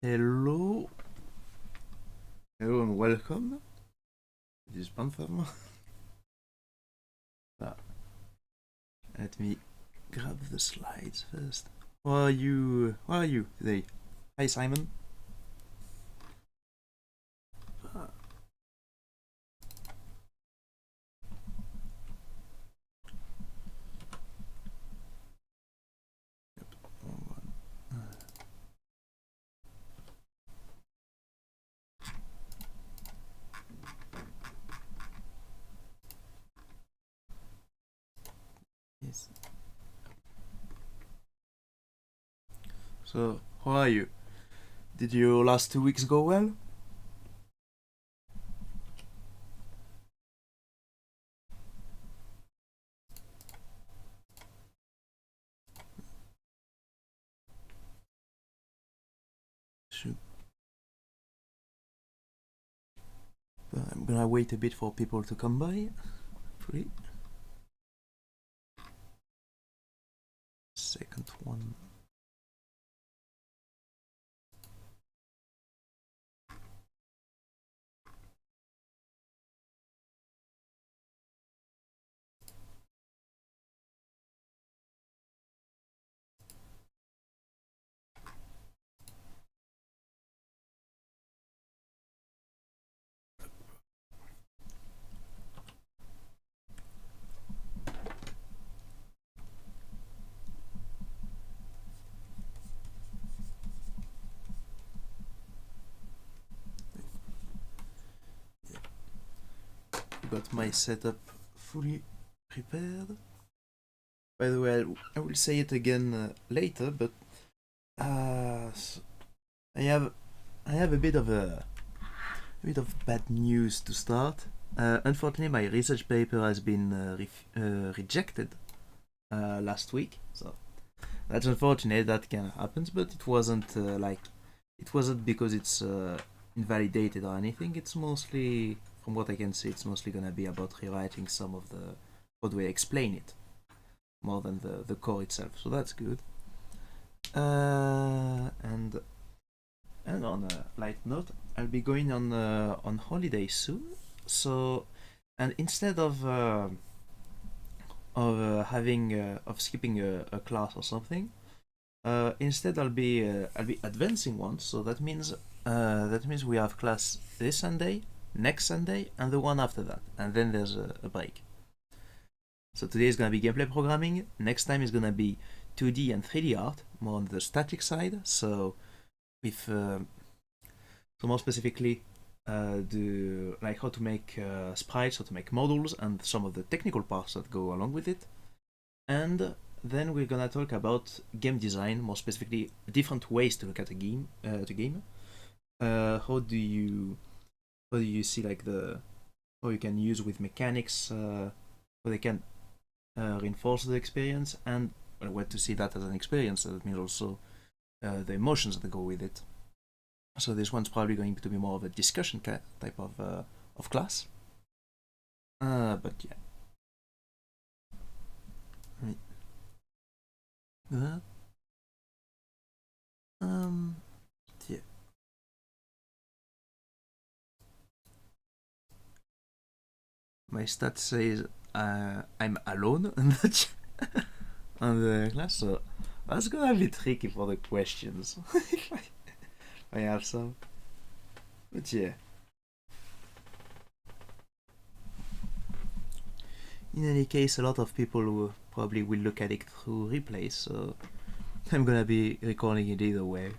Hello. Hello and welcome. This is Panther. Let me grab the slides first. How are you? How are you today? Hi, Simon. Yes. So, how are you? Did your last 2 weeks go well? Shoot. I'm gonna wait a bit for people to come by. Hopefully. Second one. Got my setup fully prepared. By the way, I will say it again later, but I have a bit of bad news to start. Unfortunately, my research paper has been rejected last week, so that's unfortunate. That can happen, but it wasn't it wasn't because it's invalidated or anything. It's mostly, from what I can see, it's mostly gonna be about rewriting some of the how do I explain it more than the core itself. So that's good. And on a light note, I'll be going on holiday soon. So, and instead of skipping a class or something, instead I'll be advancing one. So that means we have class this Sunday, next Sunday, and the one after that, and then there's a break. So today is gonna be gameplay programming. Next time is gonna be 2D and 3D art, more on the static side. So with so more specifically like how to make sprites, how to make models, and some of the technical parts that go along with it. And then we're gonna talk about game design, more specifically different ways to look at a game. How do you see like how you can use with mechanics, how they can reinforce the experience, and what to see that as an experience. That means also the emotions that go with it. So this one's probably going to be more of a discussion type of class. But yeah. Right. Yeah. My stat says I'm alone on the class, so that's gonna be tricky for the questions. if I have some. But yeah. In any case, a lot of people who probably will look at it through replays, so I'm gonna be recording it either way.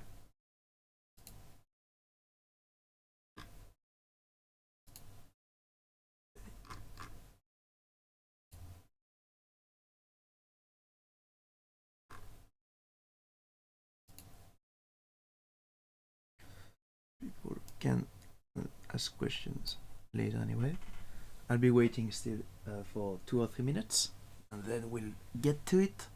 People can ask questions later anyway. I'll be waiting still for 2 or 3 minutes, and then we'll get to it.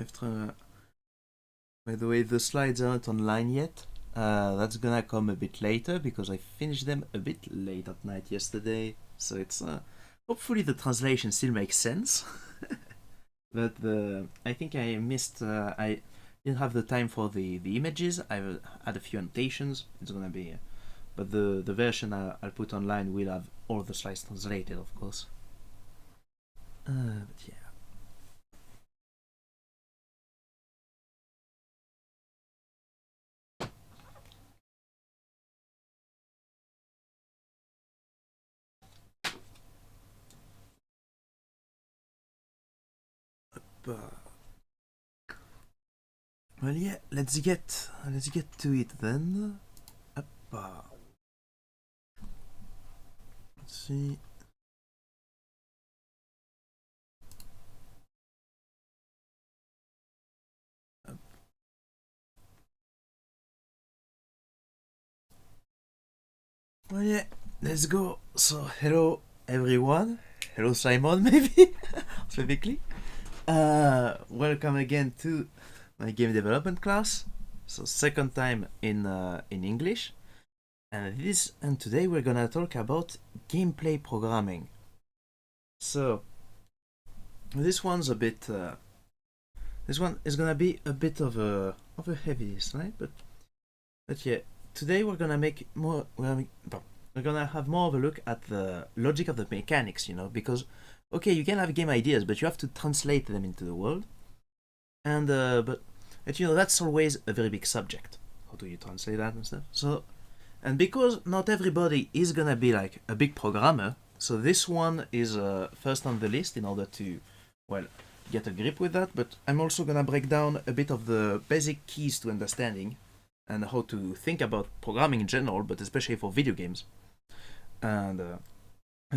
After, by the way, the slides aren't online yet. That's gonna come a bit later because I finished them a bit late at night yesterday. So it's hopefully the translation still makes sense. But I think I missed. I didn't have the time for the images. I had a few annotations. It's gonna be, but the version I'll put online will have all the slides translated, of course. But yeah. Well, yeah, let's get to it then. Let's see. Well, yeah, let's go. So, hello everyone. Hello Simon, maybe specifically. Welcome again to my game development class. So second time in English, and today we're gonna talk about gameplay programming. So this one's a bit. This one is gonna be a bit of a heavy slide, but yeah. Today we're gonna make more. We're gonna have more of a look at the logic of the mechanics, you know, because okay, you can have game ideas, but you have to translate them into the world, and but you know that's always a very big subject. How do you translate that and stuff? So, and because not everybody is gonna be like a big programmer, so this one is first on the list in order to, well, get a grip with that. But I'm also gonna break down a bit of the basic keys to understanding and how to think about programming in general, but especially for video games. And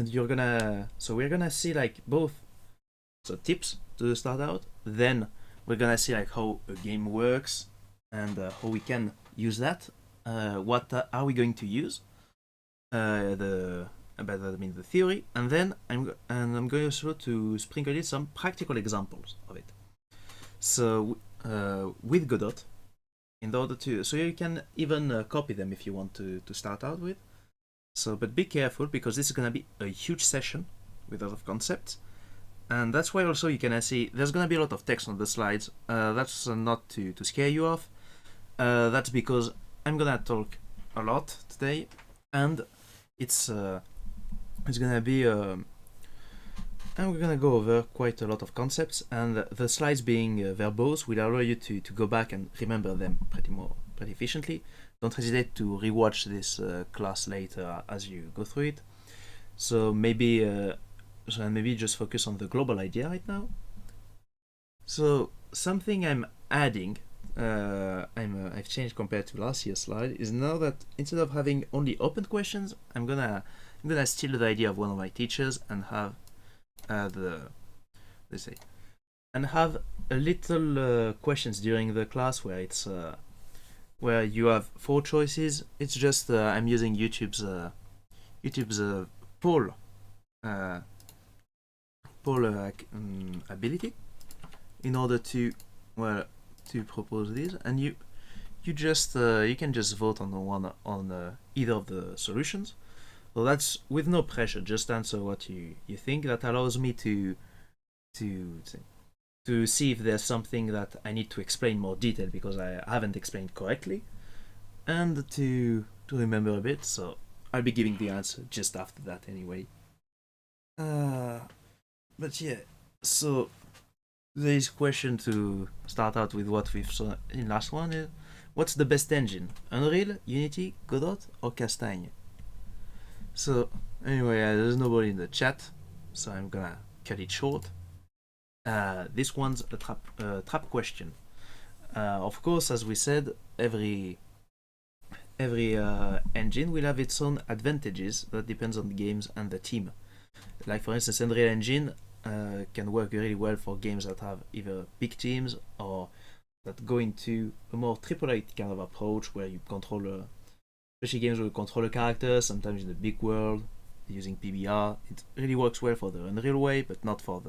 you're gonna, so we're gonna see like both, so tips to start out, then we're gonna see like how a game works and how we can use that. What are we going to use? The theory, and then I'm going also to sprinkle in some practical examples of it. So with Godot, in order to, so you can even copy them if you want to start out with. So, but be careful because this is gonna be a huge session with a lot of concepts, and that's why also you can see there's gonna be a lot of text on the slides. That's not to scare you off. That's because I'm gonna talk a lot today, and it's gonna be and we're gonna go over quite a lot of concepts, and the slides being verbose will allow you to go back and remember them pretty efficiently. Don't hesitate to rewatch this class later as you go through it. So maybe just focus on the global idea right now. So something I'm adding, I've changed compared to last year's slide, is now that instead of having only open questions, I'm gonna steal the idea of one of my teachers and have and have a little questions during the class where it's where you have 4 choices. It's just I'm using YouTube's poll ability in order to propose these, and you just you can just vote on the one on either of the solutions. So that's with no pressure, just answer what you think. That allows me to see if there's something that I need to explain more detail because I haven't explained correctly, and to remember a bit. So I'll be giving the answer just after that anyway. But yeah, so this question to start out with what we've saw in last one is, what's the best engine? Unreal, Unity, Godot, or Castagne? So anyway, there's nobody in the chat, so I'm gonna cut it short. This one's a trap question. Of course, as we said, every engine will have its own advantages. That depends on the games and the team. Like for instance, Unreal Engine can work really well for games that have either big teams or that go into a more AAA kind of approach where you control especially games where you control a character, sometimes in a big world, using PBR. It really works well for the Unreal way, but not for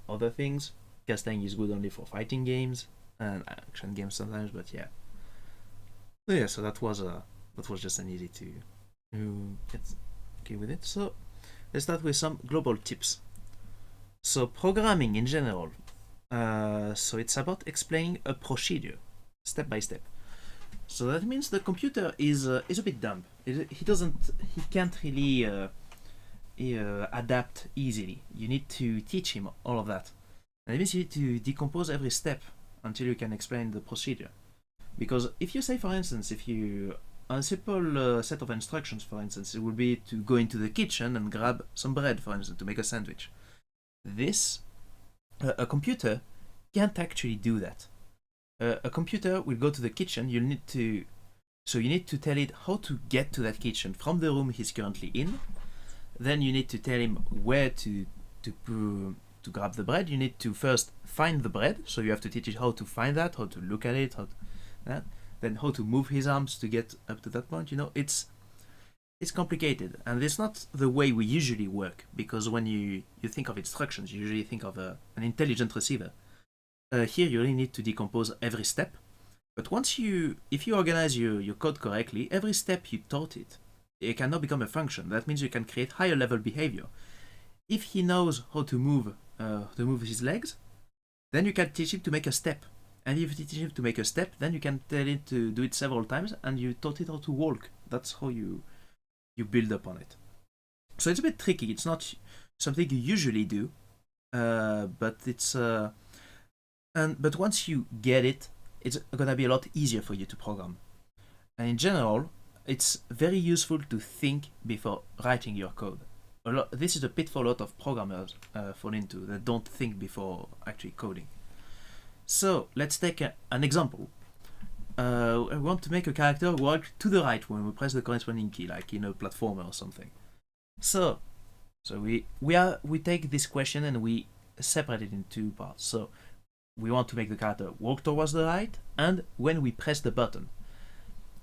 other things. casting is good only for fighting games and action games sometimes, but yeah. So yeah, so that was just an easy to get okay with it. So let's start with some global tips. So programming in general, so it's about explaining a procedure step by step. So that means the computer is a bit dumb. He can't really adapt easily. You need to teach him all of that. And it means you need to decompose every step until you can explain the procedure. Because if you say, for instance, a simple set of instructions, for instance, it would be to go into the kitchen and grab some bread, for instance, to make a sandwich. A computer can't actually do that. A computer will go to the kitchen. You need to tell it how to get to that kitchen from the room he's currently in. Then you need to tell him where to grab the bread. You need to first find the bread, so you have to teach it how to find that, how to look at it, then how to move his arms to get up to that point. It's complicated, and it's not the way we usually work, because when you think of instructions, you usually think of an intelligent receiver. Here you really need to decompose every step, but if you organize your code correctly, every step you taught it can now become a function. That means you can create higher level behavior. If he knows how to move his legs, then you can teach him to make a step. And if you teach him to make a step, then you can tell it to do it several times, and you taught it how to walk. That's how you build upon it. So it's a bit tricky. It's not something you usually do, but it's but once you get it, it's gonna be a lot easier for you to program. And in general, it's very useful to think before writing your code. This is a pitfall a lot of programmers fall into. They don't think before actually coding. So let's take an example. I want to make a character walk to the right when we press the corresponding key, like in a platformer or something. So we take this question and we separate it in two parts. So we want to make the character walk towards the right, and when we press the button.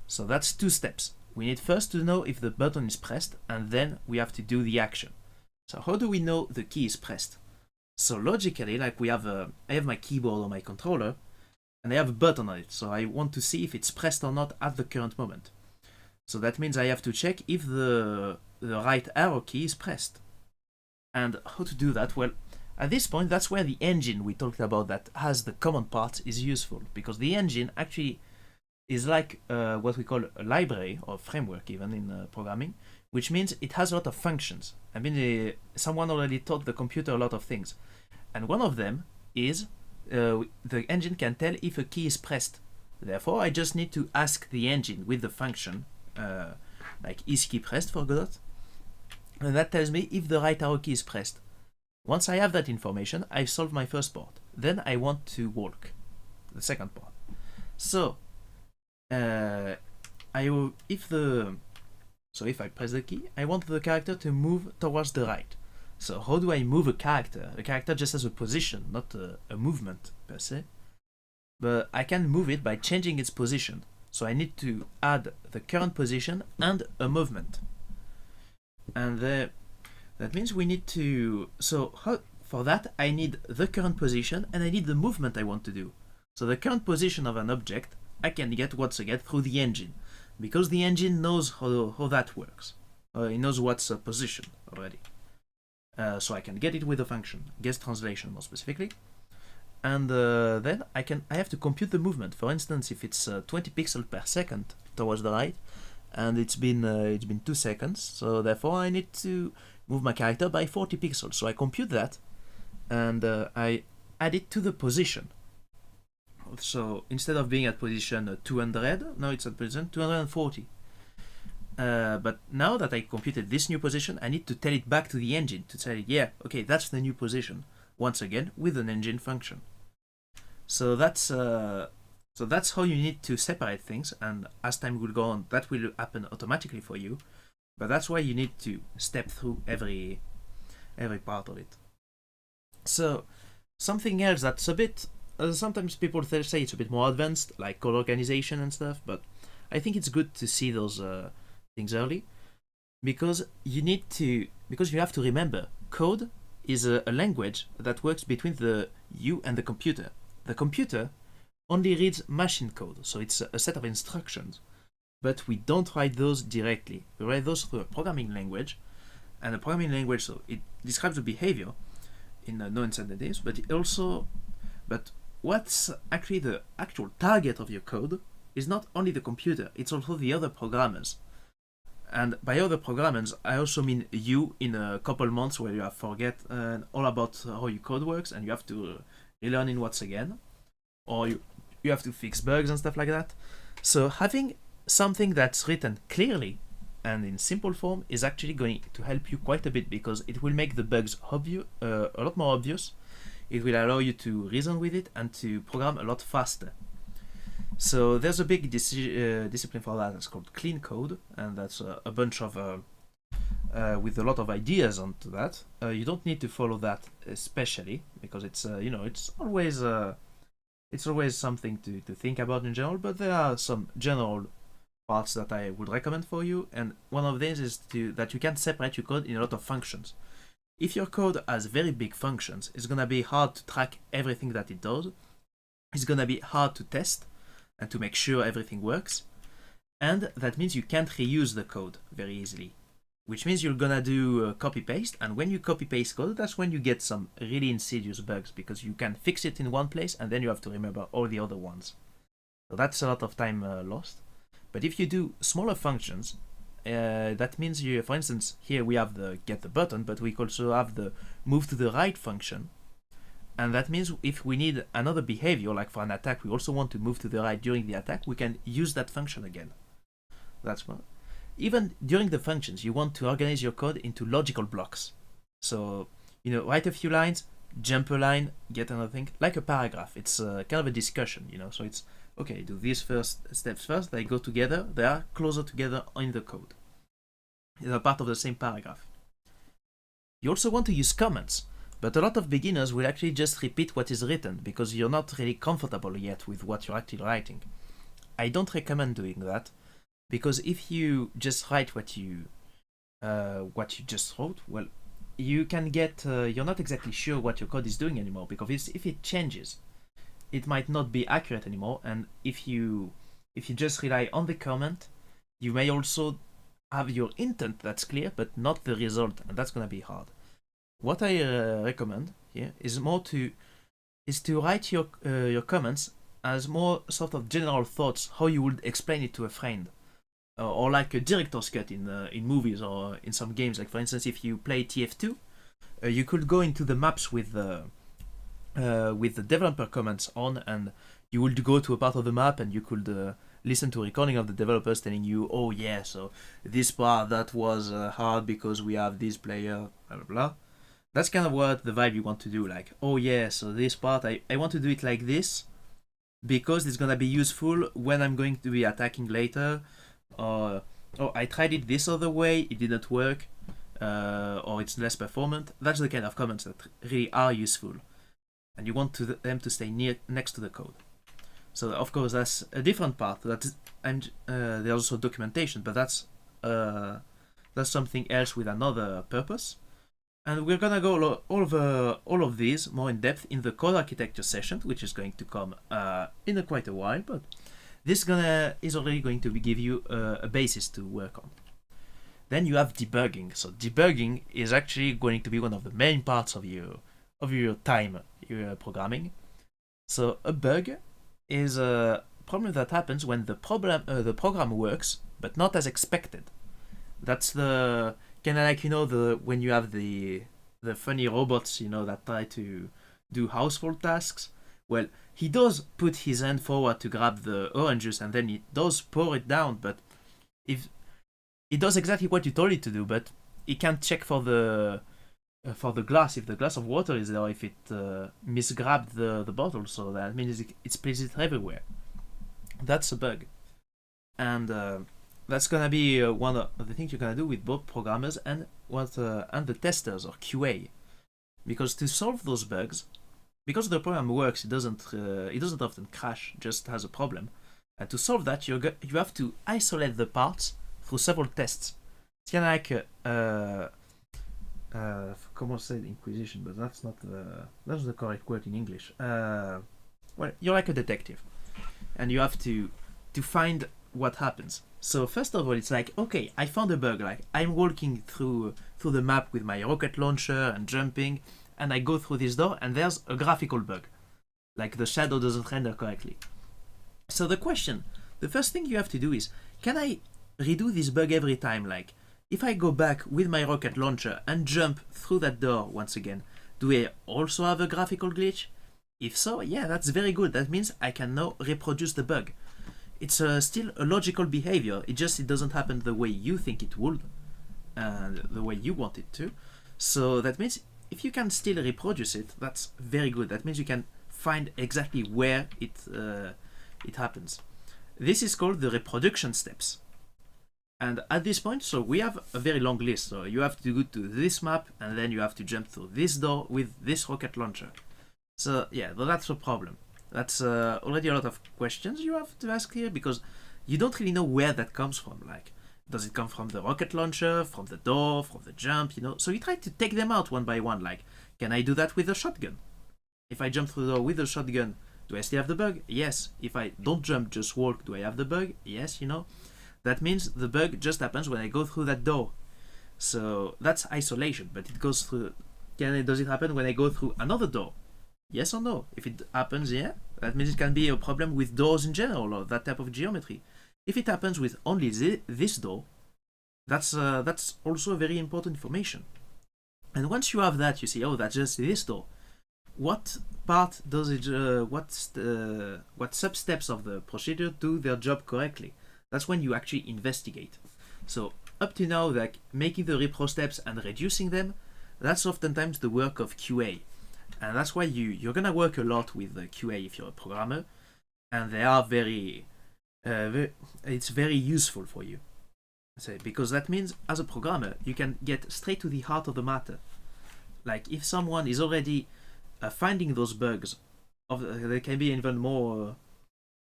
So that's two steps. We need first to know if the button is pressed, and then we have to do the action. So how do we know the key is pressed? So logically, like I have my keyboard or my controller, and I have a button on it. So I want to see if it's pressed or not at the current moment. So that means I have to check if the right arrow key is pressed. And how to do that? Well, at this point, that's where the engine we talked about that has the common parts is useful, because the engine actually is like what we call a library or framework even in programming, which means it has a lot of functions. I mean, someone already taught the computer a lot of things, and one of them is the engine can tell if a key is pressed. Therefore, I just need to ask the engine with the function like is key pressed for Godot, and that tells me if the right arrow key is pressed. Once I have that information, I've solved my first part. Then I want to walk, the second part. So if I press the key, I want the character to move towards the right. So how do I move a character? A character just has a position, not a movement per se. But I can move it by changing its position. So I need to add the current position and a movement. And that means we need to... for that, I need the current position and I need the movement I want to do. So the current position of an object I can get once again through the engine, because the engine knows how that works. It knows what's a position already. So I can get it with a function, guess translation more specifically. And then I have to compute the movement. For instance, if it's 20 pixels per second towards the right, and it's been 2 seconds, so therefore I need to move my character by 40 pixels. So I compute that, and I add it to the position. So instead of being at position 200, now it's at position 240. But now that I computed this new position, I need to tell it back to the engine to say, yeah, okay, that's the new position. Once again, with an engine function. So that's how you need to separate things, and as time will go on, that will happen automatically for you. But that's why you need to step through every part of it. So something else that's a bit sometimes people say it's a bit more advanced, like code organization and stuff, but I think it's good to see those things early, because you have to remember, code is a language that works between you and the computer. The computer only reads machine code, so it's a set of instructions, but we don't write those directly. We write those through a programming language, and a programming language, so it describes the behavior in no uncertain terms, but what's actually the actual target of your code is not only the computer, it's also the other programmers. And by other programmers, I also mean you in a couple months where you have forget all about how your code works and you have to relearn it once again, or you have to fix bugs and stuff like that. So having something that's written clearly and in simple form is actually going to help you quite a bit, because it will make the bugs obvious, a lot more obvious. It will allow you to reason with it and to program a lot faster. So there's a big discipline for that. It's called clean code, and that's a bunch of with a lot of ideas onto that. You don't need to follow that especially, because it's it's always something to think about in general. But there are some general parts that I would recommend for you, and one of these is that you can separate your code in a lot of functions. If your code has very big functions, it's gonna be hard to track everything that it does. It's gonna be hard to test and to make sure everything works, and that means you can't reuse the code very easily, which means you're gonna do copy paste, and when you copy paste code, that's when you get some really insidious bugs, because you can fix it in one place and then you have to remember all the other ones. So that's a lot of time lost. But if you do smaller functions, that means you, for instance, here we have the get the button, but we also have the move to the right function. And that means if we need another behavior, like for an attack, we also want to move to the right during the attack, we can use that function again. That's one. Even during the functions, you want to organize your code into logical blocks. So, write a few lines, jump a line, get another thing, like a paragraph. It's kind of a discussion, So it's, okay, do these first steps first, they go together, they are closer together in the code. They're part of the same paragraph. You also want to use comments. But a lot of beginners will actually just repeat what is written, because you're not really comfortable yet with what you're actually writing. I don't recommend doing that, because if you just write what you just wrote, well, you can get you're not exactly sure what your code is doing anymore, because if it changes, it might not be accurate anymore. And if you just rely on the comment, you may also have your intent that's clear, but not the result, and that's gonna be hard. What I recommend here is to write your comments as more sort of general thoughts, how you would explain it to a friend, or like a director's cut in movies or in some games. Like for instance, if you play TF2, you could go into the maps with the developer comments on, and you would go to a part of the map and you could listen to a recording of the developers telling you, oh yeah, so this part that was hard because we have this player, blah blah blah. That's kind of what the vibe you want to do, like, oh yeah, so this part, I want to do it like this, because it's gonna be useful when I'm going to be attacking later, or, oh, I tried it this other way, it didn't work, or it's less performant. That's the kind of comments that really are useful, and you want them to stay next to the code. So of course that's a different part, and there's also documentation, but that's something else with another purpose. And we're gonna go over all of these more in depth in the code architecture session, which is going to come in quite a while, but this is already going to give you a basis to work on. Then you have debugging. So debugging is actually going to be one of the main parts of your time you're programming. So a bug is a problem that happens when the program works, but not as expected. That's the kind of like, when you have the funny robots, that try to do household tasks. Well, he does put his hand forward to grab the orange juice, and then he does pour it down, but if he does exactly what you told it to do, but he can't check for the glass, if the glass of water is there, or if it misgrabbed the bottle, so that means it spills it everywhere. That's a bug. And that's gonna be one of the things you're gonna do with both programmers and the testers, or QA, because to solve those bugs, because the program works, it doesn't often crash, just has a problem. And to solve that, you have to isolate the parts through several tests. It's kind of like Como said Inquisition, but that's not the correct word in English. Well, you're like a detective, and you have to find what happens. So first of all, it's like, okay, I found a bug. Like I'm walking through the map with my rocket launcher and jumping, and I go through this door, and there's a graphical bug, like the shadow doesn't render correctly. So the first thing you have to do is, can I redo this bug every time? Like, if I go back with my rocket launcher and jump through that door once again, do I also have a graphical glitch? If so, yeah, that's very good. That means I can now reproduce the bug. It's still a logical behavior. It doesn't happen the way you think it would, and the way you want it to. So that means if you can still reproduce it, that's very good. That means you can find exactly where it happens. This is called the reproduction steps. And at this point, so we have a very long list. So you have to go to this map, and then you have to jump through this door with this rocket launcher. So yeah, well, that's a problem. That's already a lot of questions you have to ask here, because you don't really know where that comes from. Like, does it come from the rocket launcher, from the door, from the jump, So you try to take them out one by one. Like, can I do that with a shotgun? If I jump through the door with a shotgun, do I still have the bug? Yes. If I don't jump, just walk, do I have the bug? Yes, That means the bug just happens when I go through that door. So that's isolation, but it goes through... Does it happen when I go through another door? Yes or no? If it happens, yeah, that means it can be a problem with doors in general, or that type of geometry. If it happens with only this door, that's also very important information. And once you have that, you see, oh, that's just this door. What part does it? What sub-steps of the procedure do their job correctly? That's when you actually investigate. So up to now, like making the repro steps and reducing them, that's oftentimes the work of QA. And that's why you're gonna work a lot with the QA if you're a programmer, and they are it's very useful for you. So, because that means as a programmer you can get straight to the heart of the matter. Like if someone is already finding those bugs, they can be even more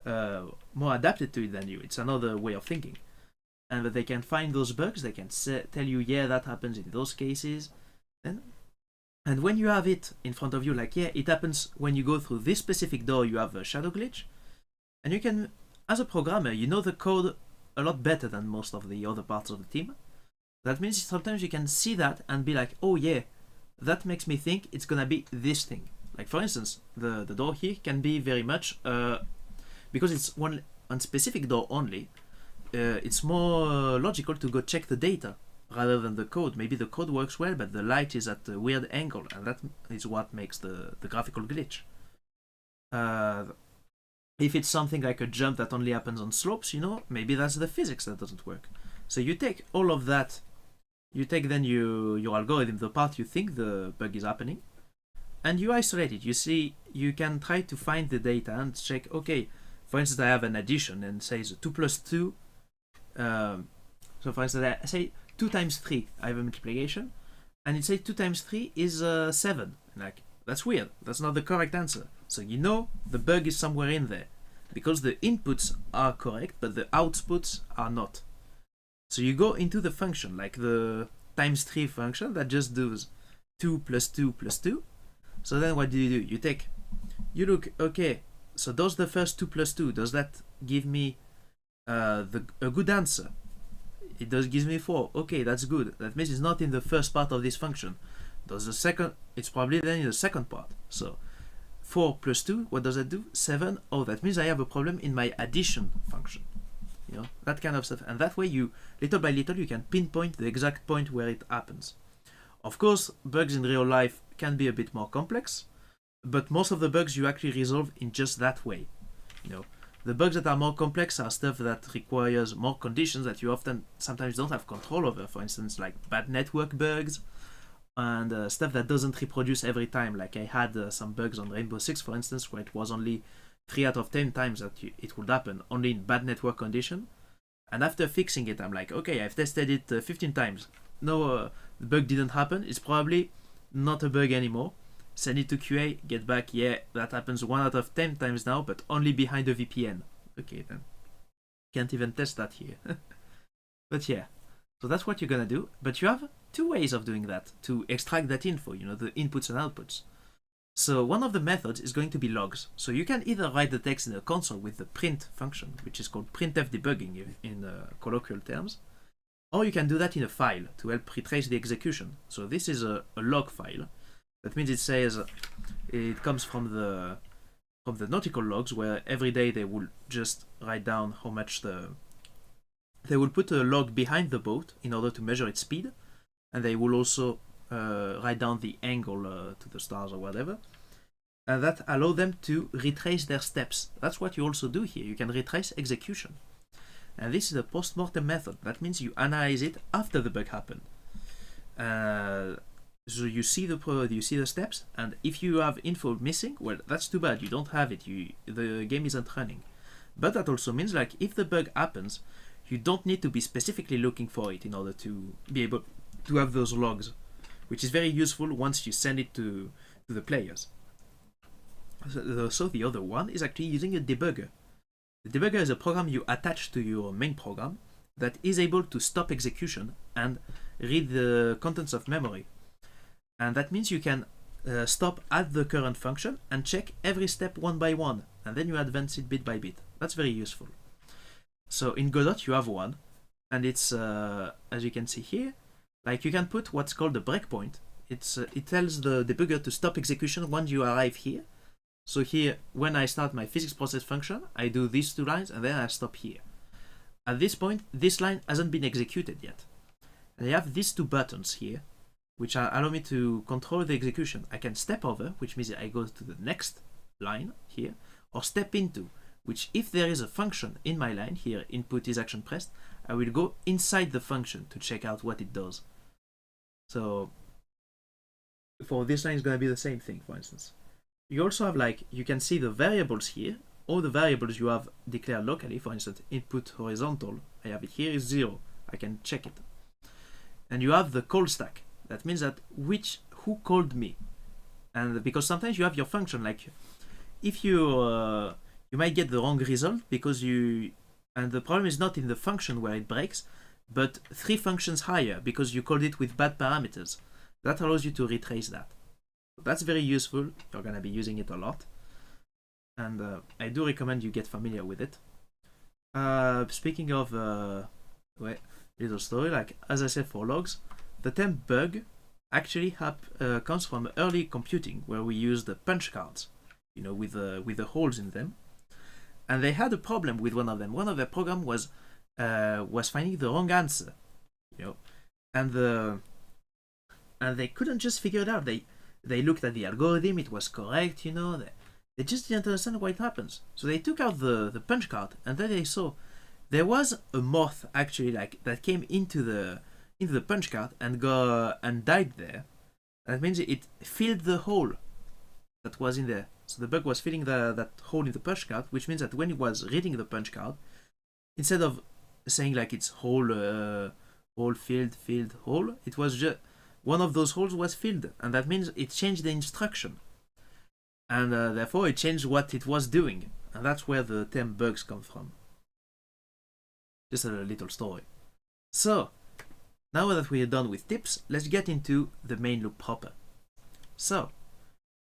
adapted to it than you. It's another way of thinking, and that they can find those bugs. They can tell you, yeah, that happens in those cases, and when you have it in front of you, like, yeah, it happens when you go through this specific door, you have a shadow glitch. And you can, as a programmer, you know the code a lot better than most of the other parts of the team. That means sometimes you can see that and be like, oh yeah, that makes me think it's gonna be this thing. Like for instance, the door here can be very much, because it's one specific door only, it's more logical to go check the data rather than the code. Maybe the code works well, but the light is at a weird angle, and that is what makes the graphical glitch. If it's something like a jump that only happens on slopes, maybe that's the physics that doesn't work. So you take all of that, you take then your algorithm, the part you think the bug is happening, and you isolate it. You see, you can try to find the data and check, okay, for instance, I have an addition and says 2 plus 2, so for instance, I say 2 times 3, I have a multiplication, and it says 2 times 3 is 7. Like, that's weird, that's not the correct answer. So the bug is somewhere in there, because the inputs are correct, but the outputs are not. So you go into the function, like the times 3 function that just does 2 plus 2 plus 2. So then what do? You look, okay, so does the first 2 plus 2, does that give me a good answer? It does give me 4. Okay, that's good. That means it's not in the first part of this function. Does the second? It's probably then in the second part. So 4 plus 2, what does that do? 7. Oh, that means I have a problem in my addition function. That kind of stuff. And that way you, little by little, you can pinpoint the exact point where it happens. Of course, bugs in real life can be a bit more complex, but most of the bugs you actually resolve in just that way. The bugs that are more complex are stuff that requires more conditions that you sometimes don't have control over. For instance, like bad network bugs, and stuff that doesn't reproduce every time. Like I had some bugs on Rainbow Six, for instance, where it was only 3 out of 10 times that it would happen, only in bad network condition. And after fixing it, I'm like, okay, I've tested it 15 times. No, the bug didn't happen. It's probably not a bug anymore. Send it to QA, get back, yeah, that happens 1 out of 10 times now, but only behind a VPN. Okay, then. Can't even test that here. But yeah, so that's what you're gonna do. But you have two ways of doing that to extract that info, the inputs and outputs. So one of the methods is going to be logs. So you can either write the text in a console with the print function, which is called printf debugging in colloquial terms, or you can do that in a file to help retrace the execution. So this is a log file. That means it says it comes from the nautical logs, where every day they will just write down how much they will put a log behind the boat in order to measure its speed, and they will also write down the angle to the stars or whatever, and that allow them to retrace their steps. That's what you also do here. You can retrace execution, and this is a post-mortem method. That means you analyze it after the bug happened. So you see the steps, and if you have info missing, well, that's too bad. You don't have it. The game isn't running. But that also means, like, if the bug happens, you don't need to be specifically looking for it in order to be able to have those logs, which is very useful once you send it to the players. So the other one is actually using a debugger. The debugger is a program you attach to your main program that is able to stop execution and read the contents of memory. And that means you can stop at the current function and check every step one by one, and then you advance it bit by bit. That's very useful. So in Godot you have one, and it's as you can see here, like, you can put what's called a breakpoint. It tells the debugger to stop execution once you arrive here. So here, when I start my physics process function, I do these two lines and then I stop here. At this point, this line hasn't been executed yet. And I have these two buttons here, which allow me to control the execution. I can step over, which means I go to the next line here, or step into, which, if there is a function in my line here, input is action pressed, I will go inside the function to check out what it does. So for this line, it's going to be the same thing, for instance. You also have, like, you can see the variables here. All the variables you have declared locally. For instance, input horizontal, I have it here is 0. I can check it. And you have the call stack. That means that who called me. And because sometimes you have your function, like, if you might get the wrong result because and the problem is not in the function where it breaks, but 3 functions higher because you called it with bad parameters. That allows you to retrace that. That's very useful. You're going to be using it a lot. And I do recommend you get familiar with it. Speaking of little story, like, as I said, for logs, the term bug actually comes from early computing, where we used the punch cards, with the holes in them. And they had a problem with one of them. One of their program was finding the wrong answer, and they couldn't just figure it out. They looked at the algorithm; it was correct, They just didn't understand why it happens. So they took out the punch card, and then they saw there was a moth actually, like, that came into the punch card and died there. That means it filled the hole that was in there. So the bug was filling that hole in the punch card, which means that when it was reading the punch card, instead of saying, like, it's hole filled hole, it was just one of those holes was filled, and that means it changed the instruction, and therefore it changed what it was doing, and that's where the term bugs come from. Just a little story. So now that we are done with tips, let's get into the main loop proper. So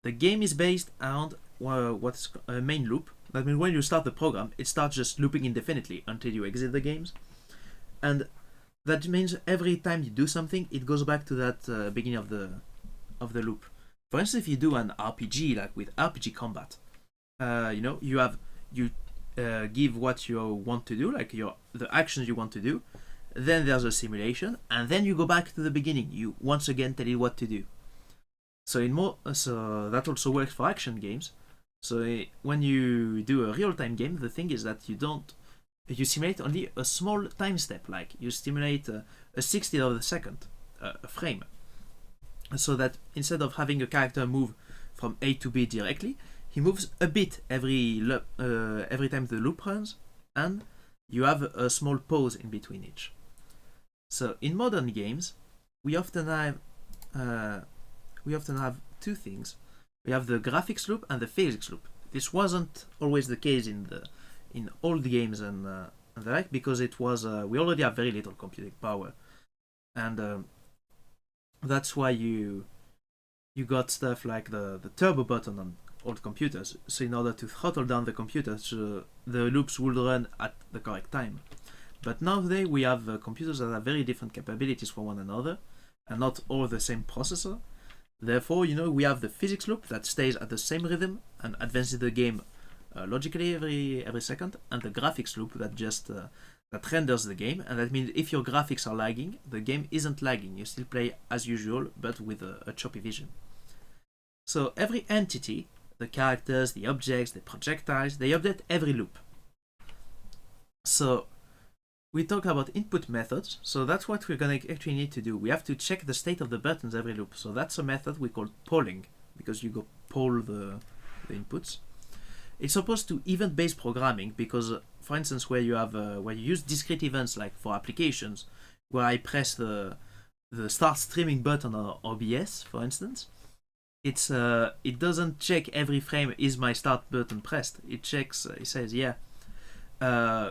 the game is based around what's a main loop. That means when you start the program, it starts just looping indefinitely until you exit the games, and that means every time you do something, it goes back to that beginning of the loop. For instance, if you do an RPG, like with RPG combat, you give what you want to do, like the actions you want to do. Then there's a simulation, and then you go back to the beginning. You once again tell it what to do. So that also works for action games. So when you do a real-time game, the thing is that you simulate only a small time step, like you simulate a 60th of a second, a frame. So that instead of having a character move from A to B directly, he moves a bit every time the loop runs, and you have a small pause in between each. So in modern games, we often have two things. We have the graphics loop and the physics loop. This wasn't always the case in old games and the like, because it was we already have very little computing power, and That's why you got stuff like the turbo button on old computers. So in order to throttle down the computer, so the loops will run at the correct time. But nowadays we have computers that have very different capabilities for one another, and not all the same processor. Therefore, we have the physics loop that stays at the same rhythm and advances the game logically every second, and the graphics loop that just that renders the game. And that means if your graphics are lagging, the game isn't lagging. You still play as usual, but with a choppy vision. So every entity, the characters, the objects, the projectiles, they update every loop. So we talk about input methods, so that's what we're going to actually need to do. We have to check the state of the buttons every loop. So that's a method we call polling, because you go poll the inputs. It's opposed to event-based programming, because for instance, where you use discrete events, like for applications, where I press the start streaming button on OBS, for instance, it doesn't check every frame is my start button pressed. It checks, it says, yeah,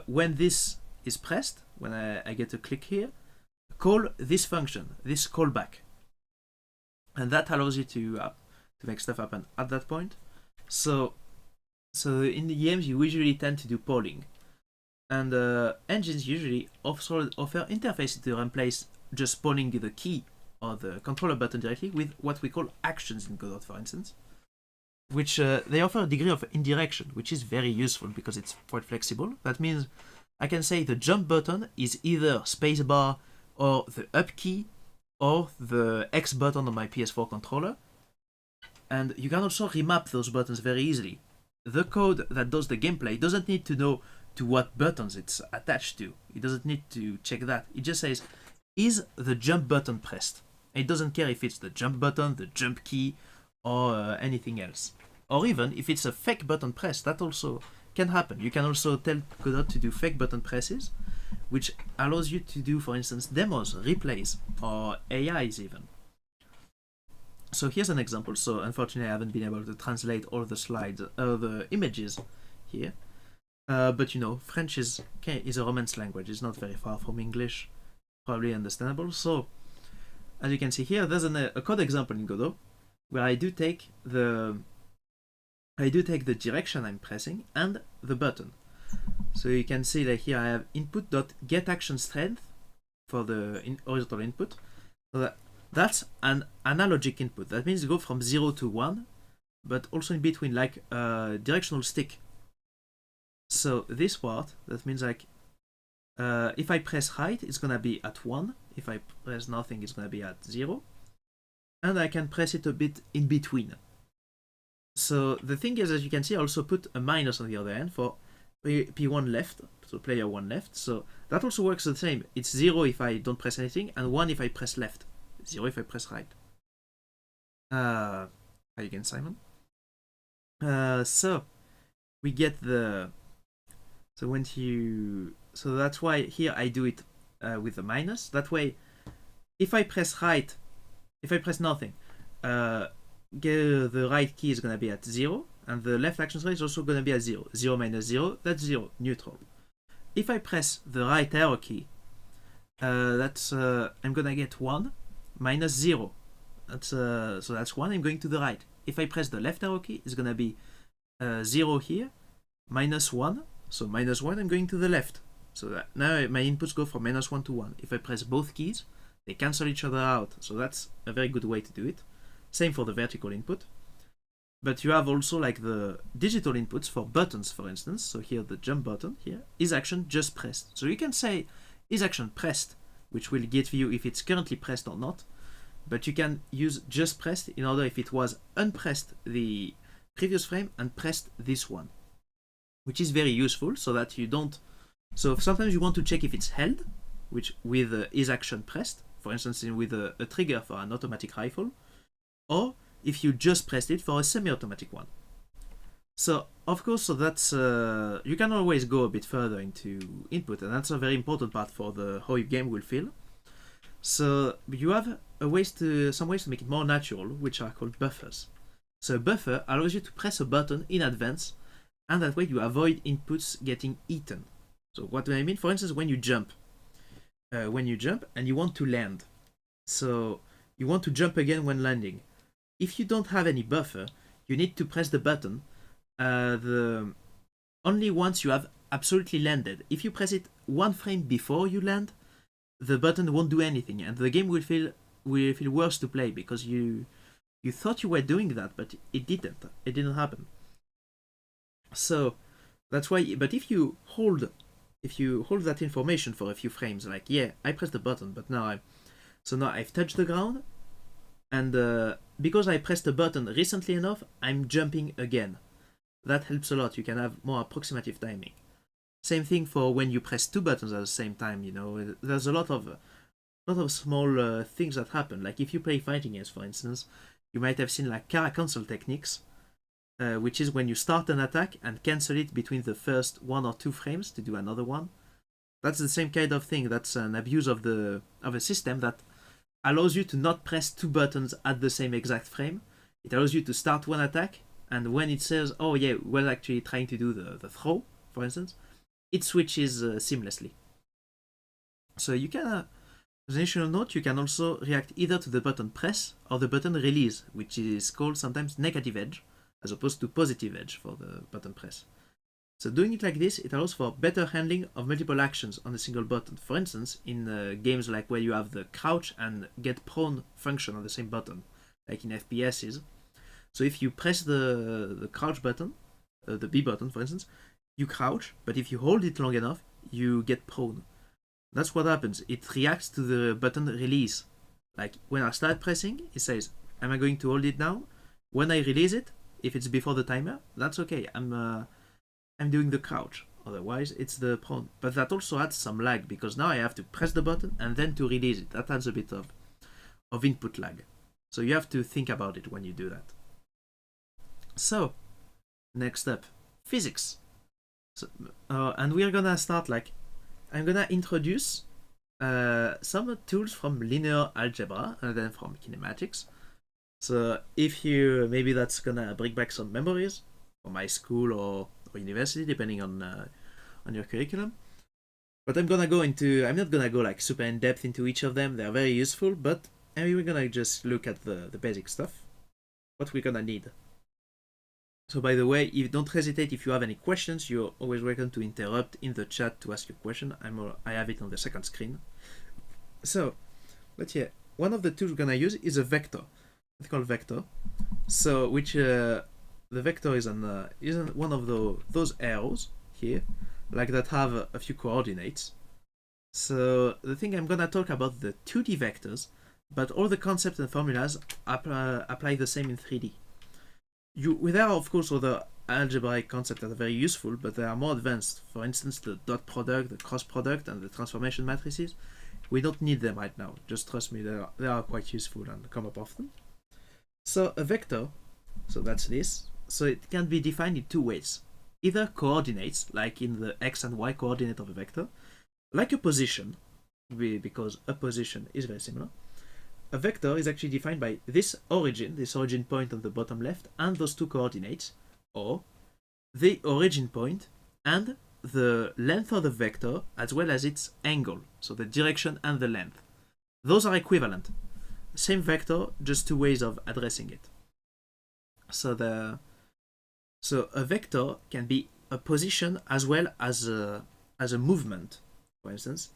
when this is pressed, when I get a click here, call this function, this callback, and that allows you to make stuff happen at that point. So in the games you usually tend to do polling, and engines usually offer interfaces to replace just polling the key or the controller button directly with what we call actions in Godot, for instance, which they offer a degree of indirection, which is very useful because it's quite flexible. That means I can say the jump button is either spacebar or the up key or the X button on my PS4 controller, and you can also remap those buttons very easily. The code that does the gameplay doesn't need to know to what buttons it's attached to. It doesn't need to check that. It just says, is the jump button pressed? It doesn't care if it's the jump button, the jump key, or anything else. Or even if it's a fake button press, that also can happen. You can also tell Godot to do fake button presses, which allows you to do, for instance, demos, replays, or AIs even. So here's an example. So unfortunately I haven't been able to translate all the slides, the images here. But French is a Romance language. It's not very far from English, probably understandable. So as you can see here, there's a code example in Godot where I do take the direction I'm pressing and the button. So you can see that here I have input.getActionStrength for the horizontal input. So that's an analogic input. That means you go from 0 to 1, but also in between, like a directional stick. So this part, that means like if I press right, it's gonna be at 1. If I press nothing, it's gonna be at 0. And I can press it a bit in between. So the thing is, as you can see, I also put a minus on the other end for P1 left, so player 1 left. So that also works the same. It's 0 if I don't press anything, and 1 if I press left. 0 if I press right. Hi again, Simon. So we get the... So that's why here I do it with the minus. That way, if I press right, if I press nothing, the right key is going to be at 0, and the left action strength is also going to be at 0. 0 minus 0, that's 0, neutral. If I press the right arrow key, I'm going to get 1 minus 0. So that's 1, I'm going to the right. If I press the left arrow key, it's going to be 0 here, minus 1. So minus 1, I'm going to the left. So that now my inputs go from minus 1 to 1. If I press both keys, they cancel each other out. So that's a very good way to do it. Same for the vertical input. But you have also like the digital inputs for buttons, for instance. So here the jump button here is action just pressed. So you can say is action pressed, which will give you if it's currently pressed or not. But you can use just pressed in order if it was unpressed the previous frame and pressed this one, which is very useful so that you don't... So sometimes you want to check if it's held, which with is action pressed, for instance with a trigger for an automatic rifle, or if you just pressed it for a semi-automatic one. So of course, so that's you can always go a bit further into input, and that's a very important part for how your game will feel. So you have some ways to make it more natural, which are called buffers. So a buffer allows you to press a button in advance, and that way you avoid inputs getting eaten. So what do I mean? For instance, when you jump and you want to land. So you want to jump again when landing. If you don't have any buffer, you need to press the button only once you have absolutely landed. If you press it one frame before you land, the button won't do anything, and the game will feel worse to play because you thought you were doing that, but it didn't. It didn't happen. So that's why. But if you hold that information for a few frames, like, yeah, I pressed the button, but now I've touched the ground, and because I pressed the button recently enough, I'm jumping again. That helps a lot. You can have more approximative timing. Same thing for when you press two buttons at the same time. You know, there's a lot of small things that happen. Like if you play fighting games, for instance, you might have seen like Kara cancel techniques, which is when you start an attack and cancel it between the first 1 or 2 frames to do another one. That's the same kind of thing. That's an abuse of a system that allows you to not press 2 buttons at the same exact frame. It allows you to start one attack, and when it says, oh yeah, we're actually trying to do the throw, for instance, it switches seamlessly. So you can, as an additional note, you can also react either to the button press or the button release, which is called sometimes negative edge, as opposed to positive edge for the button press. So doing it like this, it allows for better handling of multiple actions on a single button. For instance, in games like where you have the crouch and get prone function on the same button, like in FPSs. So if you press the crouch button, the B button for instance, you crouch, but if you hold it long enough, you get prone. That's what happens. It reacts to the button release. Like when I start pressing, it says, am I going to hold it now? When I release it, if it's before the timer, that's okay. I'm doing the crouch. Otherwise, it's the prone. But that also adds some lag because now I have to press the button and then to release it. That adds a bit of input lag. So you have to think about it when you do that. So, next up, physics. So, and we're gonna start like, I'm gonna introduce some tools from linear algebra and then from kinematics. So if you, maybe that's gonna bring back some memories from my school or university, depending on your curriculum. But I'm not gonna go like super in depth into each of them. They're very useful, but we're gonna just look at the basic stuff, what we're gonna need. So by the way, don't hesitate if you have any questions. You're always welcome to interrupt in the chat to ask your question. I have it on the second screen. So, but yeah, one of the tools we're gonna use is a vector. It's called vector. So which the vector is one of those arrows here, like that have a few coordinates. So the thing I'm gonna talk about the 2D vectors, but all the concepts and formulas apply the same in 3D. There are of course other algebraic concepts that are very useful, but they are more advanced. For instance, the dot product, the cross product, and the transformation matrices. We don't need them right now. Just trust me, they are quite useful and come up often. So a vector, so that's this. So it can be defined in 2 ways. Either coordinates, like in the x and y coordinate of a vector, like a position, because a position is very similar. A vector is actually defined by this origin point on the bottom left, and those 2 coordinates, or the origin point and the length of the vector as well as its angle, so the direction and the length. Those are equivalent. Same vector, just 2 ways of addressing it. So a vector can be a position as well as a movement, for instance,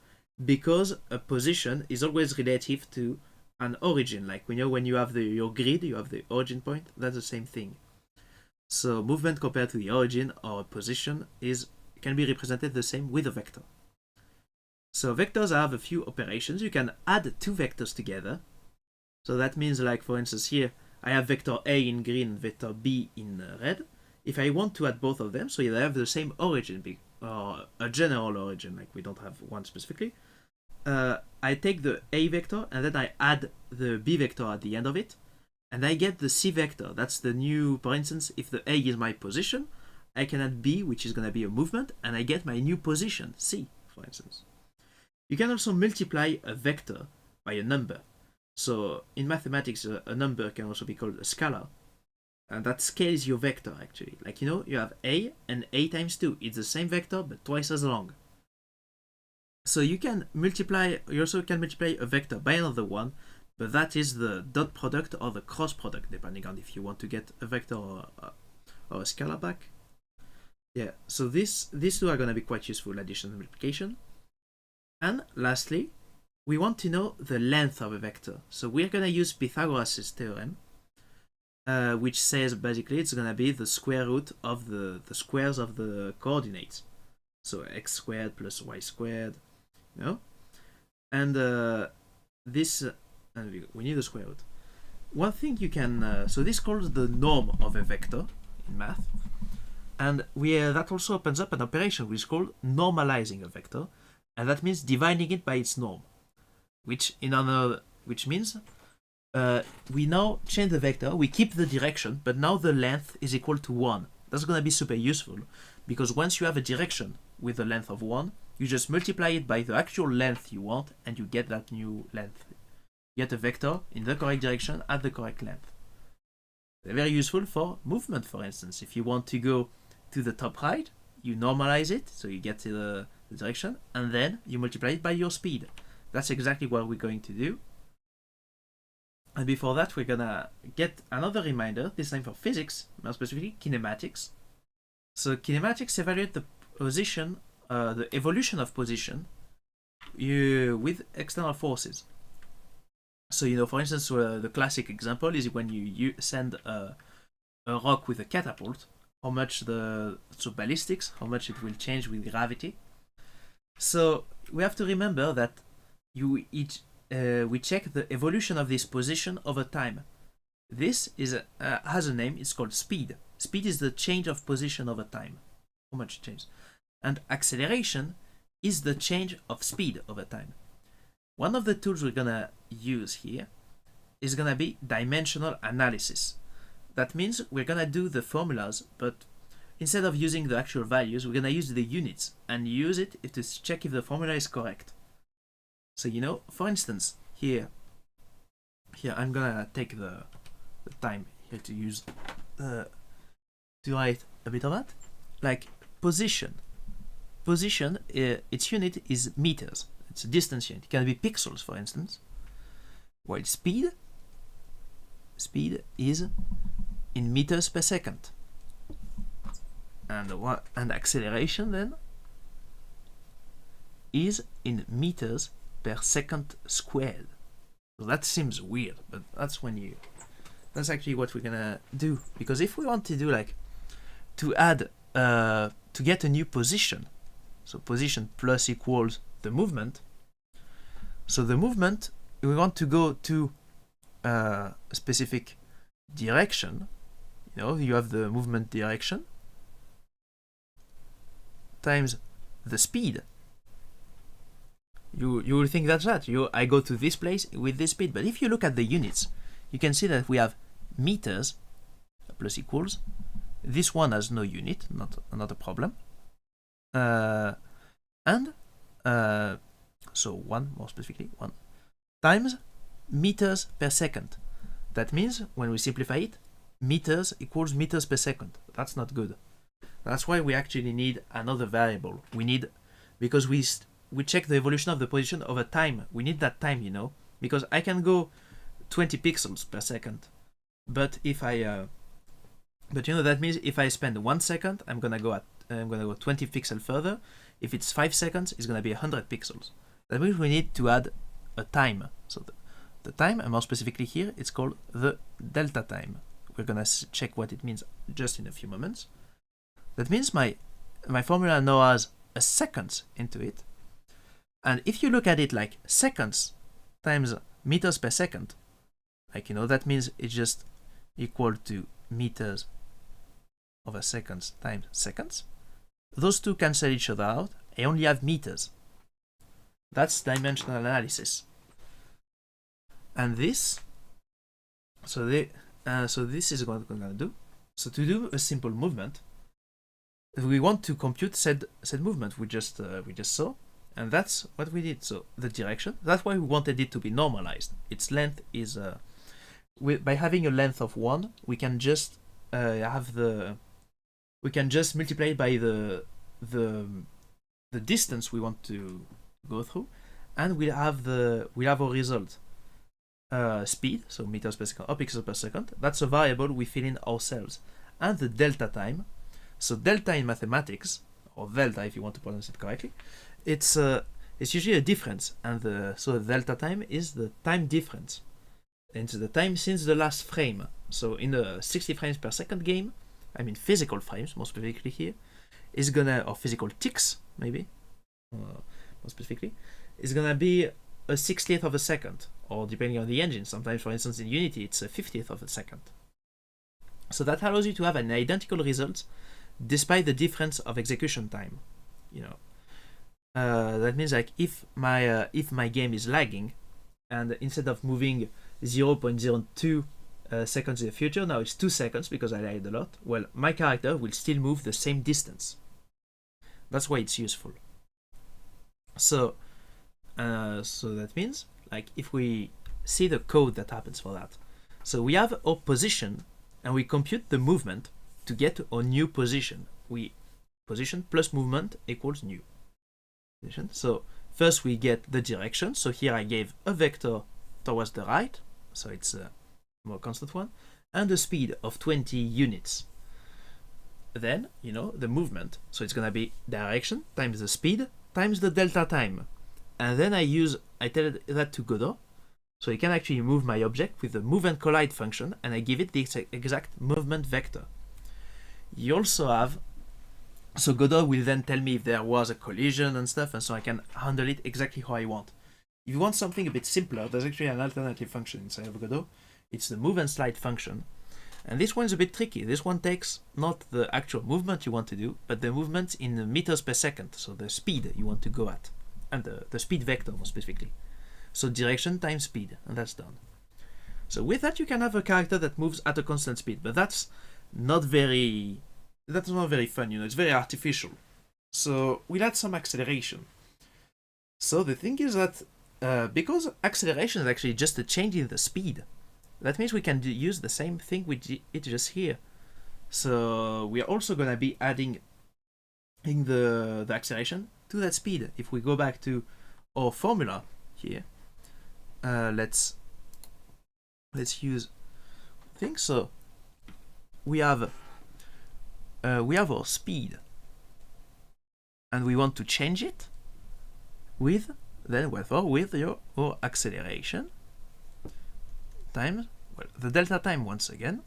because a position is always relative to an origin. Like when you have your grid, you have the origin point. That's the same thing. So movement compared to the origin or a position can be represented the same with a vector. So vectors have a few operations. You can add 2 vectors together. So that means, like for instance here, I have vector A in green and vector B in red. If I want to add both of them, so they have the same origin, or a general origin, like we don't have one specifically, I take the A vector and then I add the B vector at the end of it, and I get the C vector. That's the new, for instance, if the A is my position, I can add B, which is going to be a movement, and I get my new position, C, for instance. You can also multiply a vector by a number. So in mathematics, a number can also be called a scalar, and that scales your vector actually. Like, you have A and A times 2. It's the same vector, but twice as long. So you also can multiply a vector by another one, but that is the dot product or the cross product, depending on if you want to get a vector or a scalar back. Yeah, so these two are going to be quite useful, addition and multiplication. And lastly, we want to know the length of a vector. So we're going to use Pythagoras' theorem, which says basically it's going to be the square root of the squares of the coordinates. So x squared plus y squared, you know? And this, and we need the square root. One thing you can, so this calls the norm of a vector in math. And that also opens up an operation which is called normalizing a vector. And that means dividing it by its norm. Which means we now change the vector, we keep the direction, but now the length is equal to 1. That's going to be super useful, because once you have a direction with a length of 1, you just multiply it by the actual length you want, and you get that new length. You get a vector in the correct direction at the correct length. They're very useful for movement, for instance. If you want to go to the top right, you normalize it, so you get to the direction, and then you multiply it by your speed. That's exactly what we're going to do. And before that, we're gonna get another reminder, this time for physics, more specifically kinematics. So kinematics evaluate the position, the evolution of position with external forces. So, you know, for instance, the classic example is when you send a rock with a catapult, how much ballistics, how much it will change with gravity. So we have to remember that we check the evolution of this position over time. This has a name, it's called speed. Speed is the change of position over time, how much it changes. And acceleration is the change of speed over time. One of the tools we're gonna use here is gonna be dimensional analysis. That means we're gonna do the formulas, but instead of using the actual values, we're gonna use the units and use it to check if the formula is correct. So, you know, for instance, here I'm gonna take the time here to use to write a bit of that. Like position, its unit is meters. It's a distance unit. It can be pixels, for instance. While speed is in meters per second. And acceleration then is in meters per second squared. So that seems weird, but that's actually what we're gonna do. Because if we want to do to add to get a new position, so position plus equals the movement. So the movement, we want to go to a specific direction. You know, you have the movement direction times the speed. You will think that's that. I go to this place with this speed. But if you look at the units, you can see that we have meters plus equals. This one has no unit, not a problem. So more specifically, 1 times meters per second. That means when we simplify it, meters equals meters per second. That's not good. That's why we actually need another variable. Because we check the evolution of the position over time. We need that time, you know, because I can go 20 pixels per second, but that means if I spend 1 second, I'm gonna go 20 pixels further. If it's 5 seconds, it's gonna be 100 pixels. That means we need to add a time. So the time, and more specifically here, it's called the delta time. We're gonna check what it means just in a few moments. That means my formula now has a seconds into it. And if you look at it like seconds times meters per second, that means it's just equal to meters over seconds times seconds. Those two cancel each other out. I only have meters. That's dimensional analysis. And this, so this is what we're gonna do. So to do a simple movement, we want to compute said movement we just saw. And that's what we did. So the direction, that's why we wanted it to be normalized. Its length is, by having a length of 1, we can just multiply it by the distance we want to go through, and we'll have our result. speed, so meters per second or pixels per second. That's a variable we fill in ourselves. And the delta time. So delta in mathematics, or delta if you want to pronounce it correctly, it's usually a difference, and so the delta time is the time difference. And it's the time since the last frame. So in a 60 frames per second game, I mean physical frames more specifically here, is gonna, or physical ticks maybe, more specifically, is gonna be a 60th of a second, or depending on the engine, sometimes for instance in Unity it's a 50th of a second. So that allows you to have an identical result despite the difference of execution time. You know, that means like if my game is lagging, and instead of moving 0.02 seconds in the future, now it's 2 seconds because I lagged a lot, well, my character will still move the same distance. That's why it's useful. So that means like if we see the code that happens for that, so we have our position and we compute the movement to get our new position. Position plus movement equals new position. So first we get the direction. So here I gave a vector towards the right, so it's a more constant one, and the speed of 20 units. Then, you know, the movement. So it's gonna be direction times the speed times the delta time. And then I tell that to Godot, so it can actually move my object with the move and collide function, and I give it the exact movement vector. You also have, so Godot will then tell me if there was a collision and stuff, and so I can handle it exactly how I want. If you want something a bit simpler, there's actually an alternative function inside of Godot. It's the move and slide function. And this one's a bit tricky. This one takes not the actual movement you want to do, but the movement in meters per second, so the speed you want to go at, and the speed vector more specifically. So direction times speed, and that's done. So with that you can have a character that moves at a constant speed, but that's not very fun, you know, it's very artificial. So we'll add some acceleration. So the thing is that because acceleration is actually just a change in the speed, that means we can use the same thing with it just here. So we are also going to be adding in the acceleration to that speed. If we go back to our formula here, let's use things. So we have our speed, and we want to change it with your acceleration times, well, the delta time once again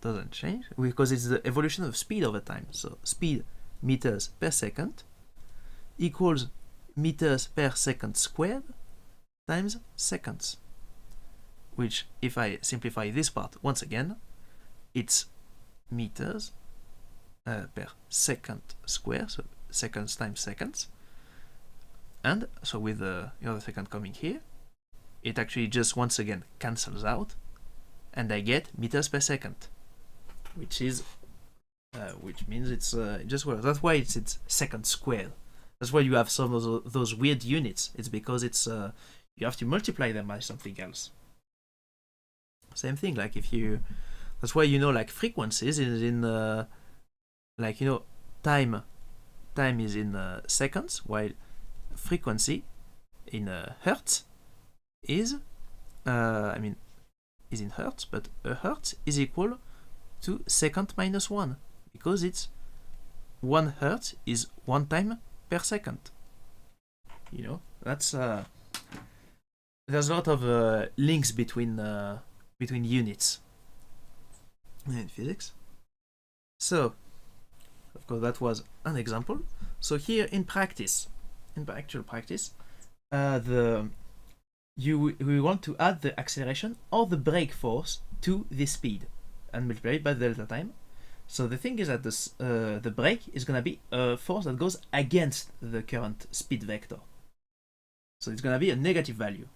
doesn't change because it's the evolution of speed over time. So speed meters per second equals meters per second squared times seconds, which if I simplify this part once again, it's meters per second square, so seconds times seconds, and so with the other second coming here, it actually just once again cancels out, and I get meters per second, which is which means it's just works. That's why it's second squared. That's why you have some of those weird units. It's because it's you have to multiply them by something else. Same thing, like if you, that's why, you know, like frequencies is in like, you know, time is in seconds, while frequency in hertz is is in hertz, but a hertz is equal to second minus 1, because it's 1 hertz is 1 time per second. You know, that's there's a lot of links between units in physics. So of course that was an example. So here in practice, in actual practice, we want to add the acceleration or the brake force to the speed and multiply it by the delta time. So the thing is that this, the brake is going to be a force that goes against the current speed vector. So it's going to be a negative value.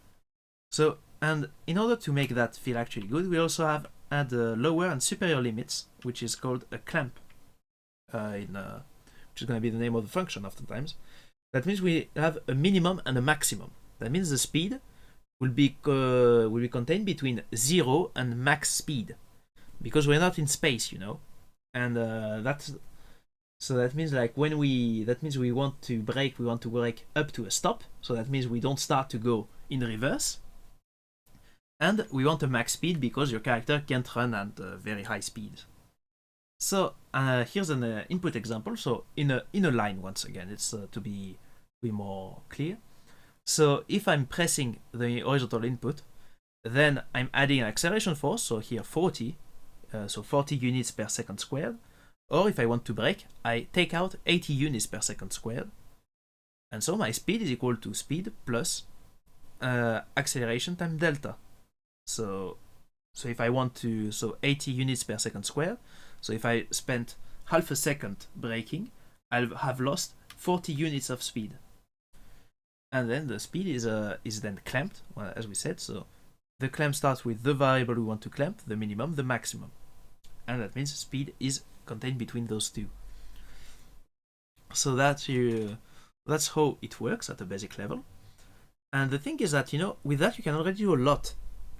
So, and in order to make that feel actually good, we also have add lower and superior limits, which is called a clamp, which is going to be the name of the function oftentimes. That means we have a minimum and a maximum. That means the speed will be contained between 0 and max speed, because we're not in space, you know. And so that means like when we want to brake up to a stop. So that means we don't start to go in reverse. And we want a max speed because your character can't run at very high speed. So here's an input example. So in a line, once again, it's to be more clear. So if I'm pressing the horizontal input, then I'm adding an acceleration force. So here 40, so 40 units per second squared. Or if I want to brake, I take out 80 units per second squared. And so my speed is equal to speed plus acceleration times delta. So if I want to, so 80 units per second squared. So if I spent half a second braking, I'll have lost 40 units of speed. And then the speed is then clamped, well, as we said. So the clamp starts with the variable we want to clamp, the minimum, the maximum. And that means speed is contained between those two. So that's how it works at a basic level. And the thing is that, with that you can already do a lot.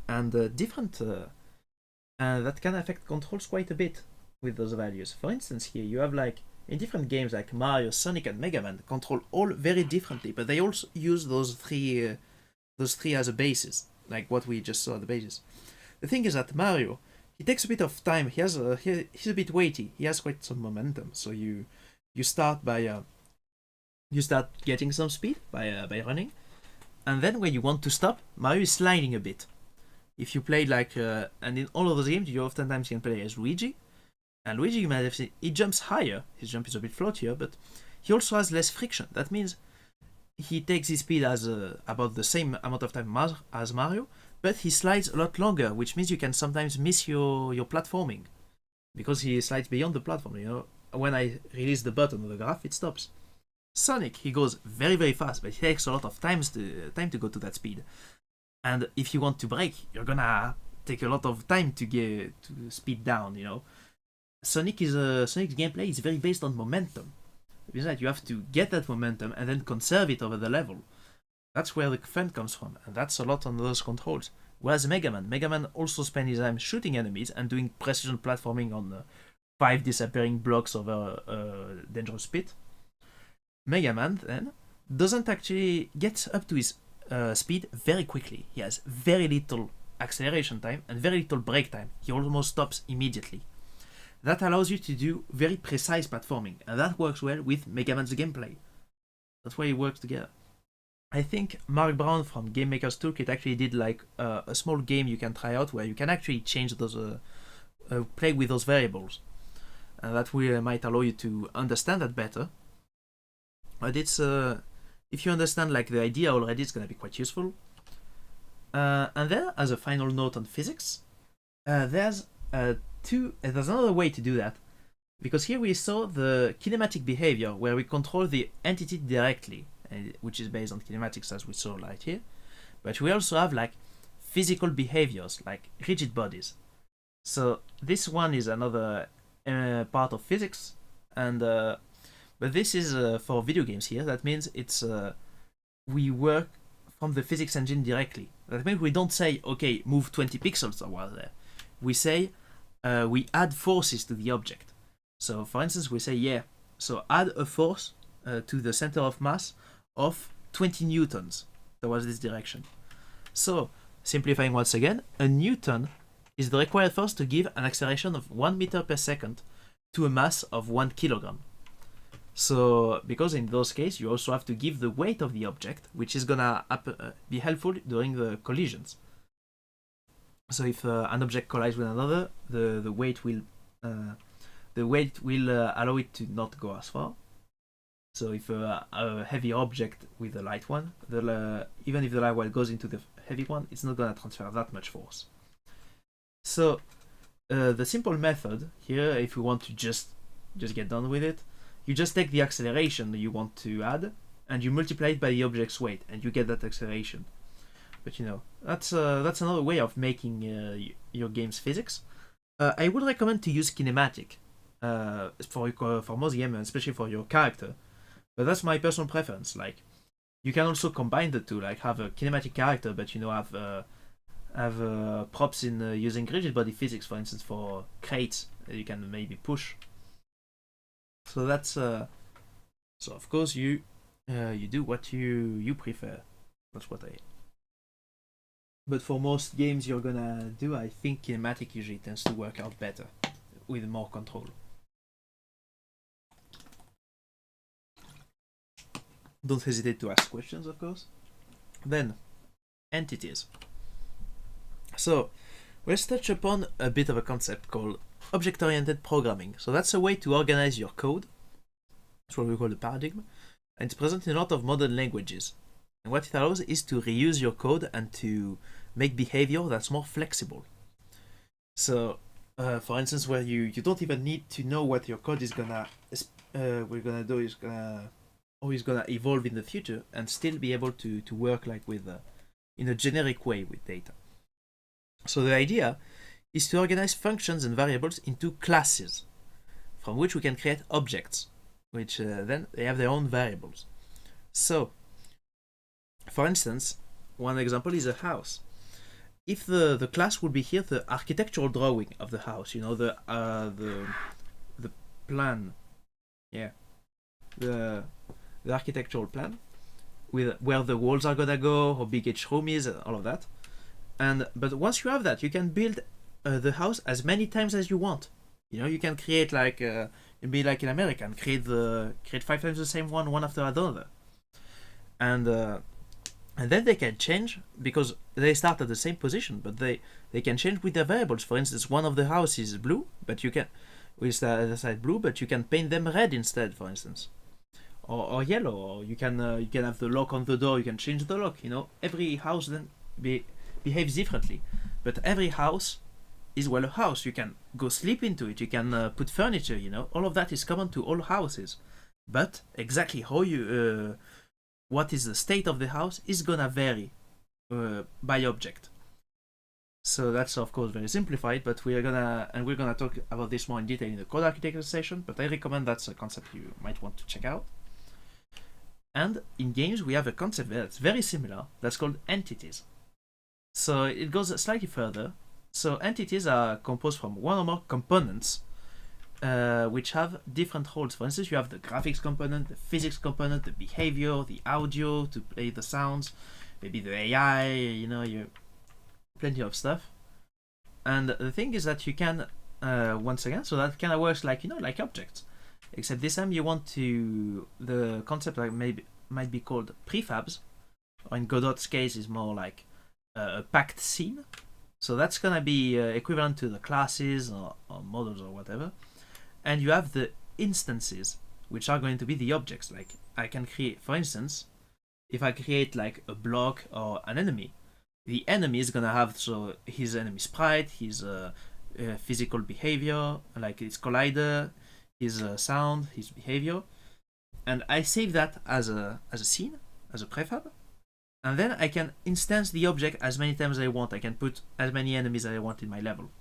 And that can affect controls quite a bit with those values. For instance, here you have like in different games like Mario, Sonic, and Mega Man control all very differently, but they also use those three as a basis, like what we just saw at the basis. The thing is that Mario, he takes a bit of time. He's a bit weighty. He has quite some momentum. So you start by you start getting some speed by running, and then when you want to stop, Mario is sliding a bit. If you play like and in all of those games, you oftentimes can play as Luigi. And Luigi, you might have seen, he jumps higher. His jump is a bit floatier, but he also has less friction. That means he takes his speed as about the same amount of time as Mario, but he slides a lot longer, which means you can sometimes miss your platforming because he slides beyond the platform. When I release the button of the graph, it stops. Sonic, he goes very, very fast, but it takes a lot of time to go to that speed. And if you want to brake, you're gonna take a lot of time to get to speed down. Sonic's gameplay is very based on momentum. Because that you have to get that momentum and then conserve it over the level. That's where the fun comes from, and that's a lot on those controls. Whereas Mega Man also spends his time shooting enemies and doing precision platforming on 5 disappearing blocks over a dangerous pit. Mega Man then doesn't actually get up to his speed very quickly. He has very little acceleration time and very little brake time. He almost stops immediately. That allows you to do very precise platforming, and that works well with Mega Man's gameplay. That's why it works together. I think Mark Brown from Game Maker's Toolkit actually did like a small game you can try out where you can actually change those, play with those variables, and that might allow you to understand that better. But it's if you understand like the idea already, it's gonna be quite useful. And then, as a final note on physics, there's another way to do that, because here we saw the kinematic behavior where we control the entity directly, which is based on kinematics as we saw right here. But we also have like physical behaviors like rigid bodies. So this one is another part of physics, and but this is for video games here. That means it's we work from the physics engine directly. That means we don't say, okay, move 20 pixels while there. We say we add forces to the object. So for instance, we say, yeah, so add a force to the center of mass of 20 newtons towards this direction. So simplifying once again, a newton is the required force to give an acceleration of 1 meter per second to a mass of 1 kilogram. So because in those cases you also have to give the weight of the object, which is gonna be helpful during the collisions. So if an object collides with another, the weight will allow it to not go as far. So if a heavy object with a light one, even if the light one goes into the heavy one, it's not gonna transfer that much force. So the simple method here, if we want to just get done with it, you just take the acceleration you want to add and you multiply it by the object's weight, and you get that acceleration. But that's another way of making your game's physics. I would recommend to use kinematic for most games, especially for your character. But that's my personal preference. Like, you can also combine the two, like have a kinematic character, but have props in using rigid body physics, for instance, for crates that you can maybe push. So that's so of course you do what you prefer. That's what I But for most games you're gonna do, I think kinematic usually tends to work out better with more control. Don't hesitate to ask questions, of course. Then, entities. So, let's touch upon a bit of a concept called object-oriented programming. So that's a way to organize your code. That's what we call the paradigm. And it's present in a lot of modern languages. And what it allows is to reuse your code and to make behavior that's more flexible. So, for instance, where you don't even need to know what your code is gonna evolve in the future, and still be able to work like with in a generic way with data. So the idea is to organize functions and variables into classes, from which we can create objects, which then they have their own variables. So, for instance, one example is a house. If the class would be here the architectural drawing of the house, you know, the plan, yeah, the architectural plan with where the walls are gonna go, how big each room is, all of that. But once you have that, you can build the house as many times as you want. You know, you can create like be like in America and create 5 times the same one after another, and then they can change because they start at the same position, but they can change with their variables. For instance, one of the houses is blue, but you can with the side blue, but you can paint them red instead, for instance, or yellow, or you can have the lock on the door. You can change the lock. You know, every house then behaves differently, but every house is a house. You can go sleep into it. You can put furniture. You know, all of that is common to all houses, but exactly how you what is the state of the house is gonna vary by object. So that's of course very simplified, but we're gonna talk about this more in detail in the code architecture session, but I recommend that's a concept you might want to check out. And in games we have a concept that's very similar that's called entities. So it goes slightly further. So entities are composed from one or more components which have different roles. For instance, you have the graphics component, the physics component, the behavior, the audio to play the sounds, maybe the AI, you know, plenty of stuff. And the thing is that you can, once again, so that kind of works like, you know, like objects. Except this time you want to, the concept like might be called prefabs, or in Godot's case is more like a packed scene. So that's gonna be equivalent to the classes or models or whatever. And you have the instances, which are going to be the objects. Like I can create, for instance, if I create like a block or an enemy, the enemy is gonna have so his enemy sprite, his physical behavior, like his collider, his sound, his behavior, and I save that as a scene, as a prefab, and then I can instance the object as many times as I want. I can put as many enemies as I want in my level.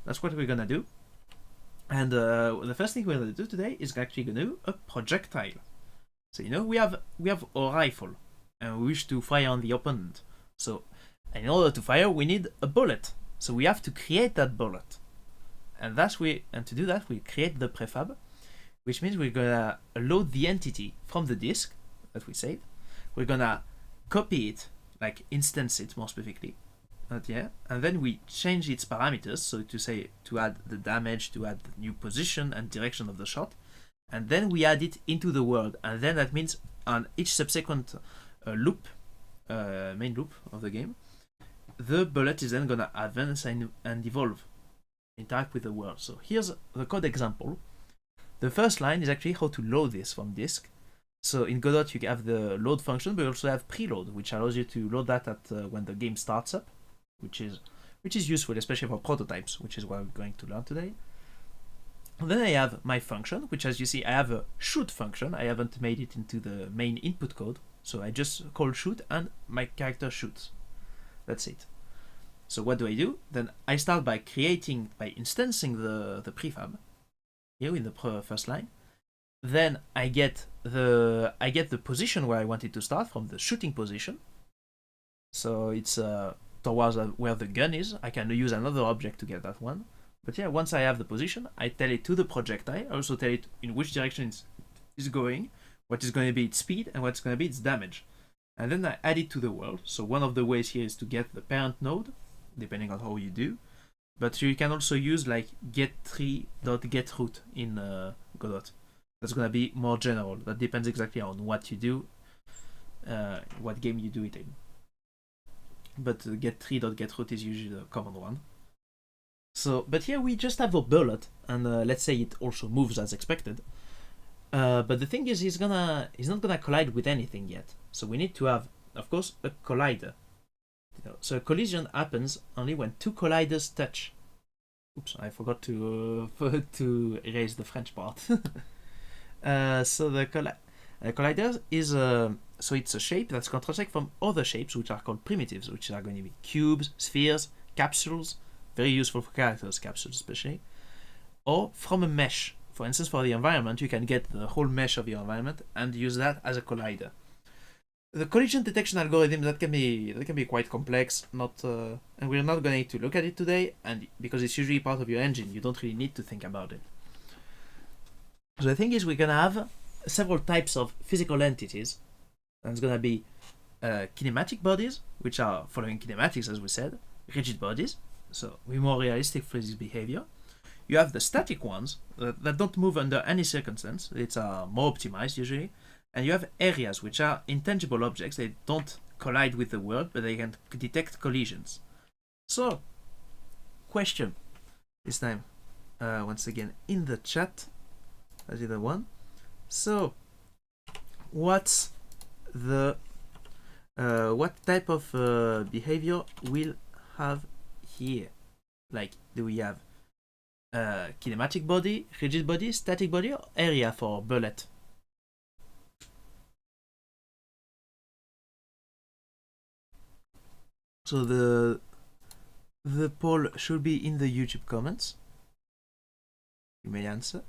That's what we're gonna do. And the first thing we're going to do today is actually going to do a projectile. So, you know, we have a rifle and we wish to fire on the opponent. So, in order to fire, we need a bullet. So we have to create that bullet. And to do that, we create the prefab, which means we're gonna load the entity from the disk that we saved. We're gonna copy it, like instance it more specifically. And then we change its parameters, so to add the damage, to add the new position and direction of the shot, and then we add it into the world, and then that means on each subsequent loop, main loop of the game, the bullet is then gonna advance and evolve, interact with the world. So here's the code example. The first line is actually how to load this from disk. So in Godot you have the load function, but you also have preload, which allows you to load that at when the game starts up. Which is useful, especially for prototypes, which is what we're going to learn today. And then I have my function, which, as you see, I have a shoot function. I haven't made it into the main input code, so I just call shoot and my character shoots. That's it. So what do? Then I start by instancing the prefab here in the first line. Then I get the position where I want it to start from the shooting position. So it's towards where the gun is. I can use another object to get that one. But yeah, once I have the position, I tell it to the projectile. I also tell it in which direction it's going, what is going to be its speed, and what's going to be its damage. and then I add it to the world. So one of the ways here is to get the parent node, depending on how you do. But you can also use like getTree.getRoot in Godot. That's gonna be more general. That depends exactly on what you do, what game you do it in. But getTree.getRoot is usually the common one. So, but here we just have a bullet, and let's say it also moves as expected. But the thing is, he's not gonna collide with anything yet. So we need to have, of course, a collider. So a collision happens only when two colliders touch. Oops, I forgot to erase the French part. So the collider is so it's a shape that's contrasting from other shapes, which are called primitives, which are going to be cubes, spheres, capsules, very useful for characters, capsules especially, or from a mesh. For instance, for the environment, you can get the whole mesh of your environment and use that as a collider. The collision detection algorithm that can be quite complex, and we're not going to look at it today, and because it's usually part of your engine, you don't really need to think about it. So the thing is, we're gonna have several types of physical entities. And it's gonna be kinematic bodies, which are following kinematics, as we said, rigid bodies, so we're more realistic for this behavior. You have the static ones that don't move under any circumstance. It's more optimized usually. And you have areas, which are intangible objects. They don't collide with the world, but they can detect collisions. So, question this time, once again in the chat, as either one. So, what's the what type of behavior we'll have here? Like, do we have kinematic body, rigid body, static body, or area for bullet? So the poll should be in the YouTube comments. You may answer.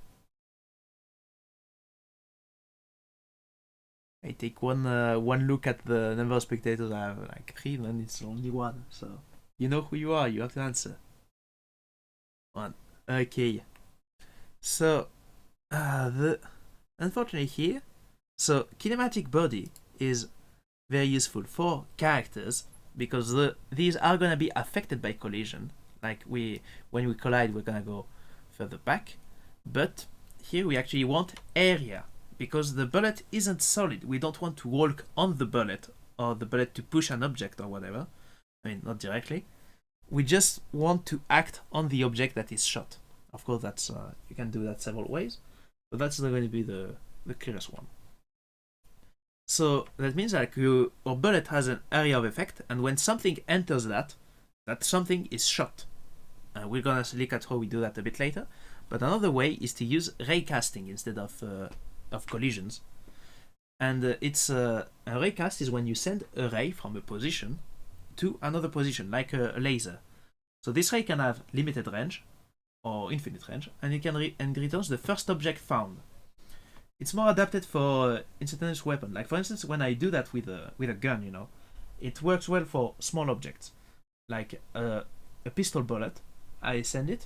I take one look at the number of spectators. I have like 3, then it's only 1. So you know who you are. You have to answer. 1. Okay. So unfortunately here, so kinematic body is very useful for characters because these are gonna be affected by collision. Like when we collide, we're gonna go further back. But here we actually want area because the bullet isn't solid. We don't want to walk on the bullet or the bullet to push an object or whatever. I mean, not directly. We just want to act on the object that is shot. Of course, that's you can do that several ways, but that's not going to be the clearest one. So that means like our bullet has an area of effect, and when something enters that something is shot. We're gonna look at how we do that a bit later. But another way is to use ray casting instead of collisions. And it's a ray cast is when you send a ray from a position to another position, like a laser. So this ray can have limited range or infinite range, and it can returns the first object found. It's more adapted for instantaneous weapon. Like for instance, when I do that with a gun, you know, it works well for small objects, like a pistol bullet. I send it,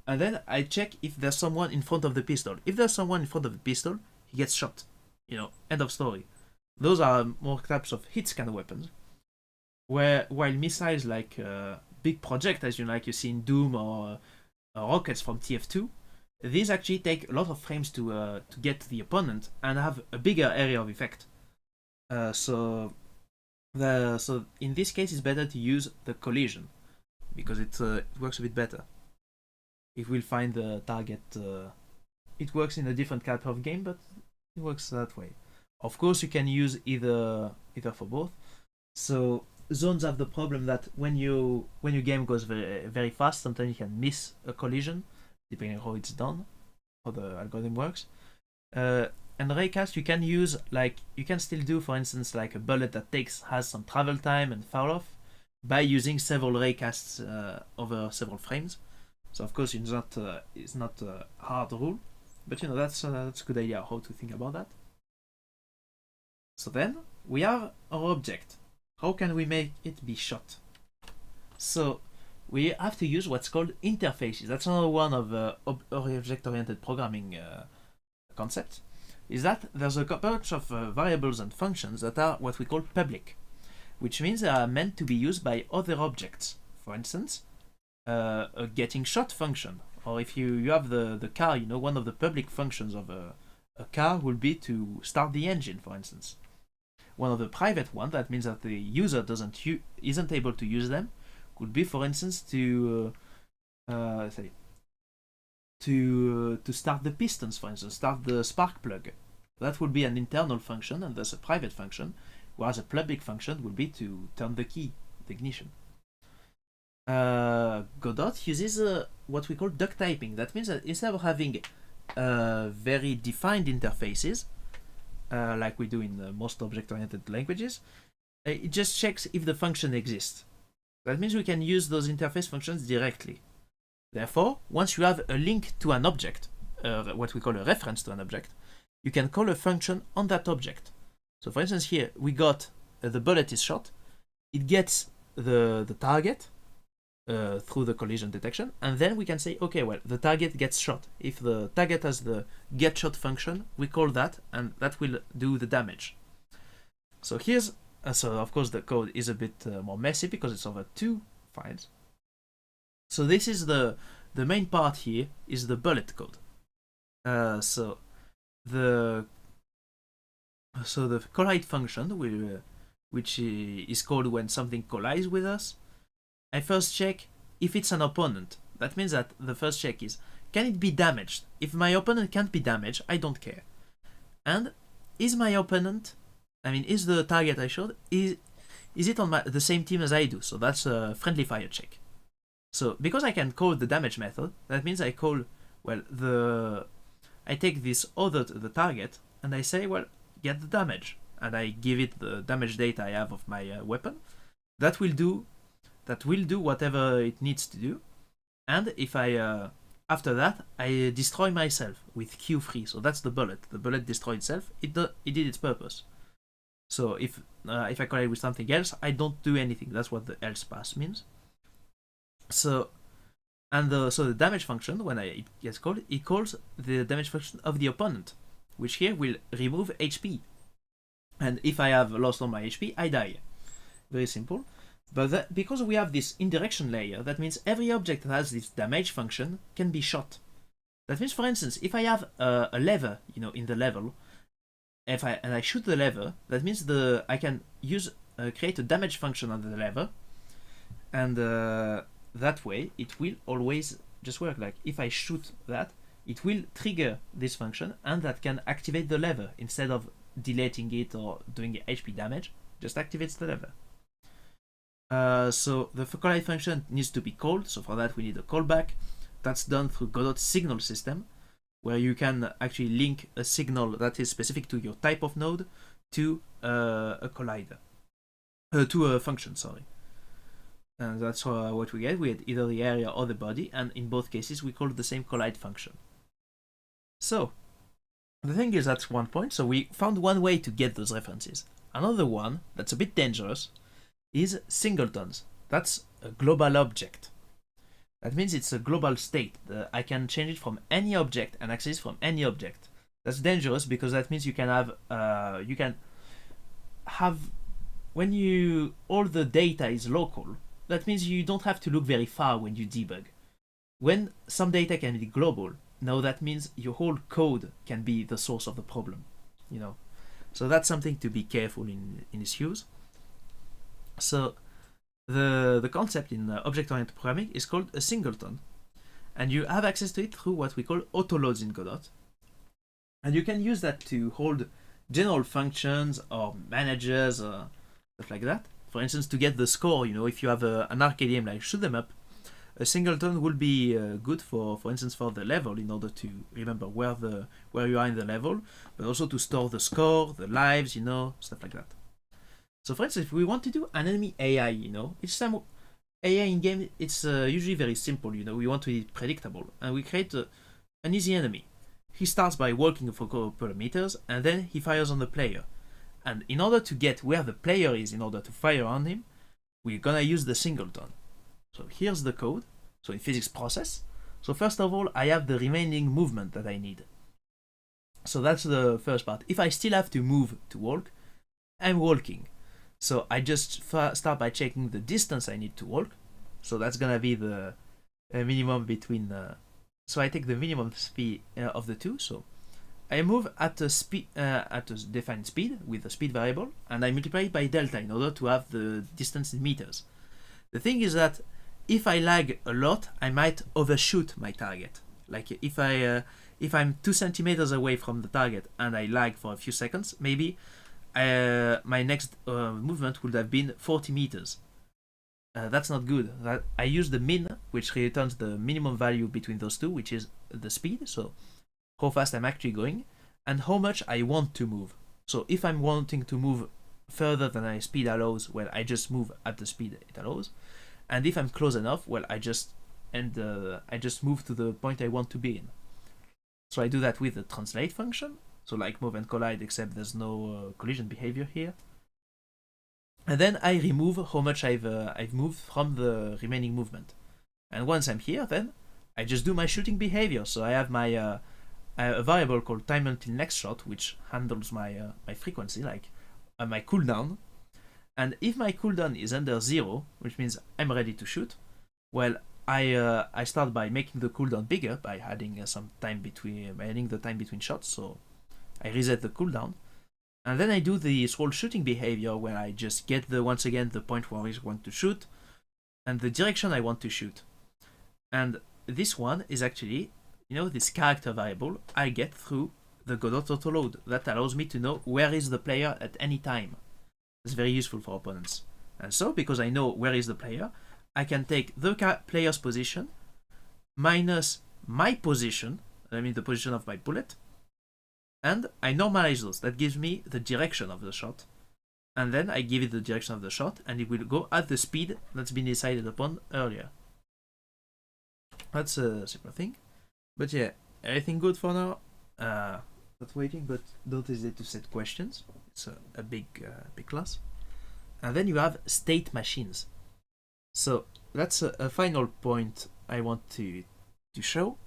and then I check if there's someone in front of the pistol. If there's someone in front of the pistol, he gets shot. You know, end of story. Those are more types of hits kind of weapons. While missiles like big projectiles, you see in Doom or rockets from TF2, these actually take a lot of frames to get to the opponent and have a bigger area of effect. So in this case, it's better to use the collision because it works a bit better. If we'll find the target, it works in a different type of game, but it works that way. Of course, you can use either for both. So zones have the problem that when your game goes very very fast, sometimes you can miss a collision, depending on how it's done, how the algorithm works. And raycast you can use, like you can still do, for instance, like a bullet that has some travel time and fall off by using several raycasts over several frames. So of course it's not a hard rule, but that's a good idea how to think about that. So then we have our object. How can we make it be shot? So we have to use what's called interfaces. That's another one of object-oriented programming concepts. is that there's a bunch of variables and functions that are what we call public, which means they are meant to be used by other objects. For instance, a getting shot function, or if you have the car, you know, one of the public functions of a car will be to start the engine, for instance. One of the private ones, that means that the user isn't able to use them, could be, for instance, to start the pistons, for instance, start the spark plug. That would be an internal function, and that's a private function, whereas a public function would be to turn the key, the ignition. Godot uses what we call duck typing. That means that instead of having very defined interfaces, like we do in most object-oriented languages, it just checks if the function exists. That means we can use those interface functions directly. Therefore, once you have a link to an object, what we call a reference to an object, you can call a function on that object. So for instance here, we got the bullet is shot, it gets the target through the collision detection, and then we can say, okay, well, the target gets shot. If the target has the get shot function, we call that, and that will do the damage. So here's, so of course the code is a bit more messy because it's over 2 files. So this is the main part here is the bullet code. So the collide function which is called when something collides with us. I first check if it's an opponent. That means that the first check is, can it be damaged? If my opponent can't be damaged, I don't care. And is my opponent, I mean, is the target I showed, is it on the same team as I do? So that's a friendly fire check. So because I can call the damage method, that means I call, well, I take this the target, and I say, well, get the damage, and I give it the damage data I have of my weapon. That will do whatever it needs to do, and if I after that I destroy myself with Q3. So that's the bullet. The bullet destroyed itself. It did its purpose. So if I collide with something else, I don't do anything. That's what the else pass means. So the damage function, when it gets called, it calls the damage function of the opponent, which here will remove HP. And if I have lost all my HP, I die. Very simple. But because we have this indirection layer, that means every object that has this damage function can be shot. That means, for instance, if I have a lever, you know, in the level, and I shoot the lever, that means I can create a damage function on the lever, and that way it will always just work. Like if I shoot that, it will trigger this function, and that can activate the lever instead of deleting it or doing HP damage. Just activates the lever. So the collide function needs to be called, so for that we need a callback. That's done through Godot's signal system, where you can actually link a signal that is specific to your type of node to a collider, to a function, sorry. And that's what we get. We had either the area or the body, and in both cases we call the same collide function. So the thing is, that's one point. So we found one way to get those references. Another one that's a bit dangerous is singletons. That's a global object. That means it's a global state. I can change it from any object and access it from any object. That's dangerous because that means you can have when all the data is local. That means you don't have to look very far when you debug. When some data can be global, now that means your whole code can be the source of the problem. You know, so that's something to be careful in its use. So the concept in object-oriented programming is called a singleton, and you have access to it through what we call autoloads in Godot. And you can use that to hold general functions or managers or stuff like that. For instance, to get the score, you know, if you have an arcade game like shoot 'em up, a singleton will be good for instance, for the level, in order to remember where you are in the level, but also to store the score, the lives, you know, stuff like that. So for instance, if we want to do an enemy AI, you know, each time AI in game, it's usually very simple, you know, we want to be predictable, and we create an easy enemy. He starts by walking for a couple of meters, and then he fires on the player. And in order to get where the player is, in order to fire on him, we're gonna use the singleton. So here's the code. So in physics process, so first of all, I have the remaining movement that I need. So that's the first part. If I still have to move to walk, I'm walking. So I just start by checking the distance I need to walk. So that's gonna be the minimum between. So I take the minimum speed of the two. So I move at a speed at a defined speed with a speed variable, and I multiply it by delta in order to have the distance in meters. The thing is that if I lag a lot, I might overshoot my target. Like if I'm 2 centimeters away from the target and I lag for a few seconds, maybe my next movement would have been 40 meters. That's not good. I use the min, which returns the minimum value between those two, which is the speed, so how fast I'm actually going, and how much I want to move. So if I'm wanting to move further than my speed allows, well, I just move at the speed it allows. And if I'm close enough, well, I just move to the point I want to be in. So I do that with the translate function, so like move and collide, except there's no collision behavior here. And then I remove how much I've moved from the remaining movement. And once I'm here, then I just do my shooting behavior. So I have my a variable called time until next shot, which handles my my frequency, like my cooldown. And if my cooldown is under 0, which means I'm ready to shoot, well, I start by making the cooldown bigger by adding some time between shots. So I reset the cooldown, and then I do the whole shooting behavior where I just get once again the point where I want to shoot and the direction I want to shoot. And this one is actually, this character variable I get through the Godot autoload that allows me to know where is the player at any time. It's very useful for opponents. And so, because I know where is the player, I can take the player's position minus my position, I mean the position of my bullet, and I normalize those. That gives me the direction of the shot. And then I give it the direction of the shot, and it will go at the speed that's been decided upon earlier. That's a simple thing. But yeah, everything good for now. Not waiting, but don't hesitate to set questions. It's a big class. And then you have state machines. So that's a final point I want to show,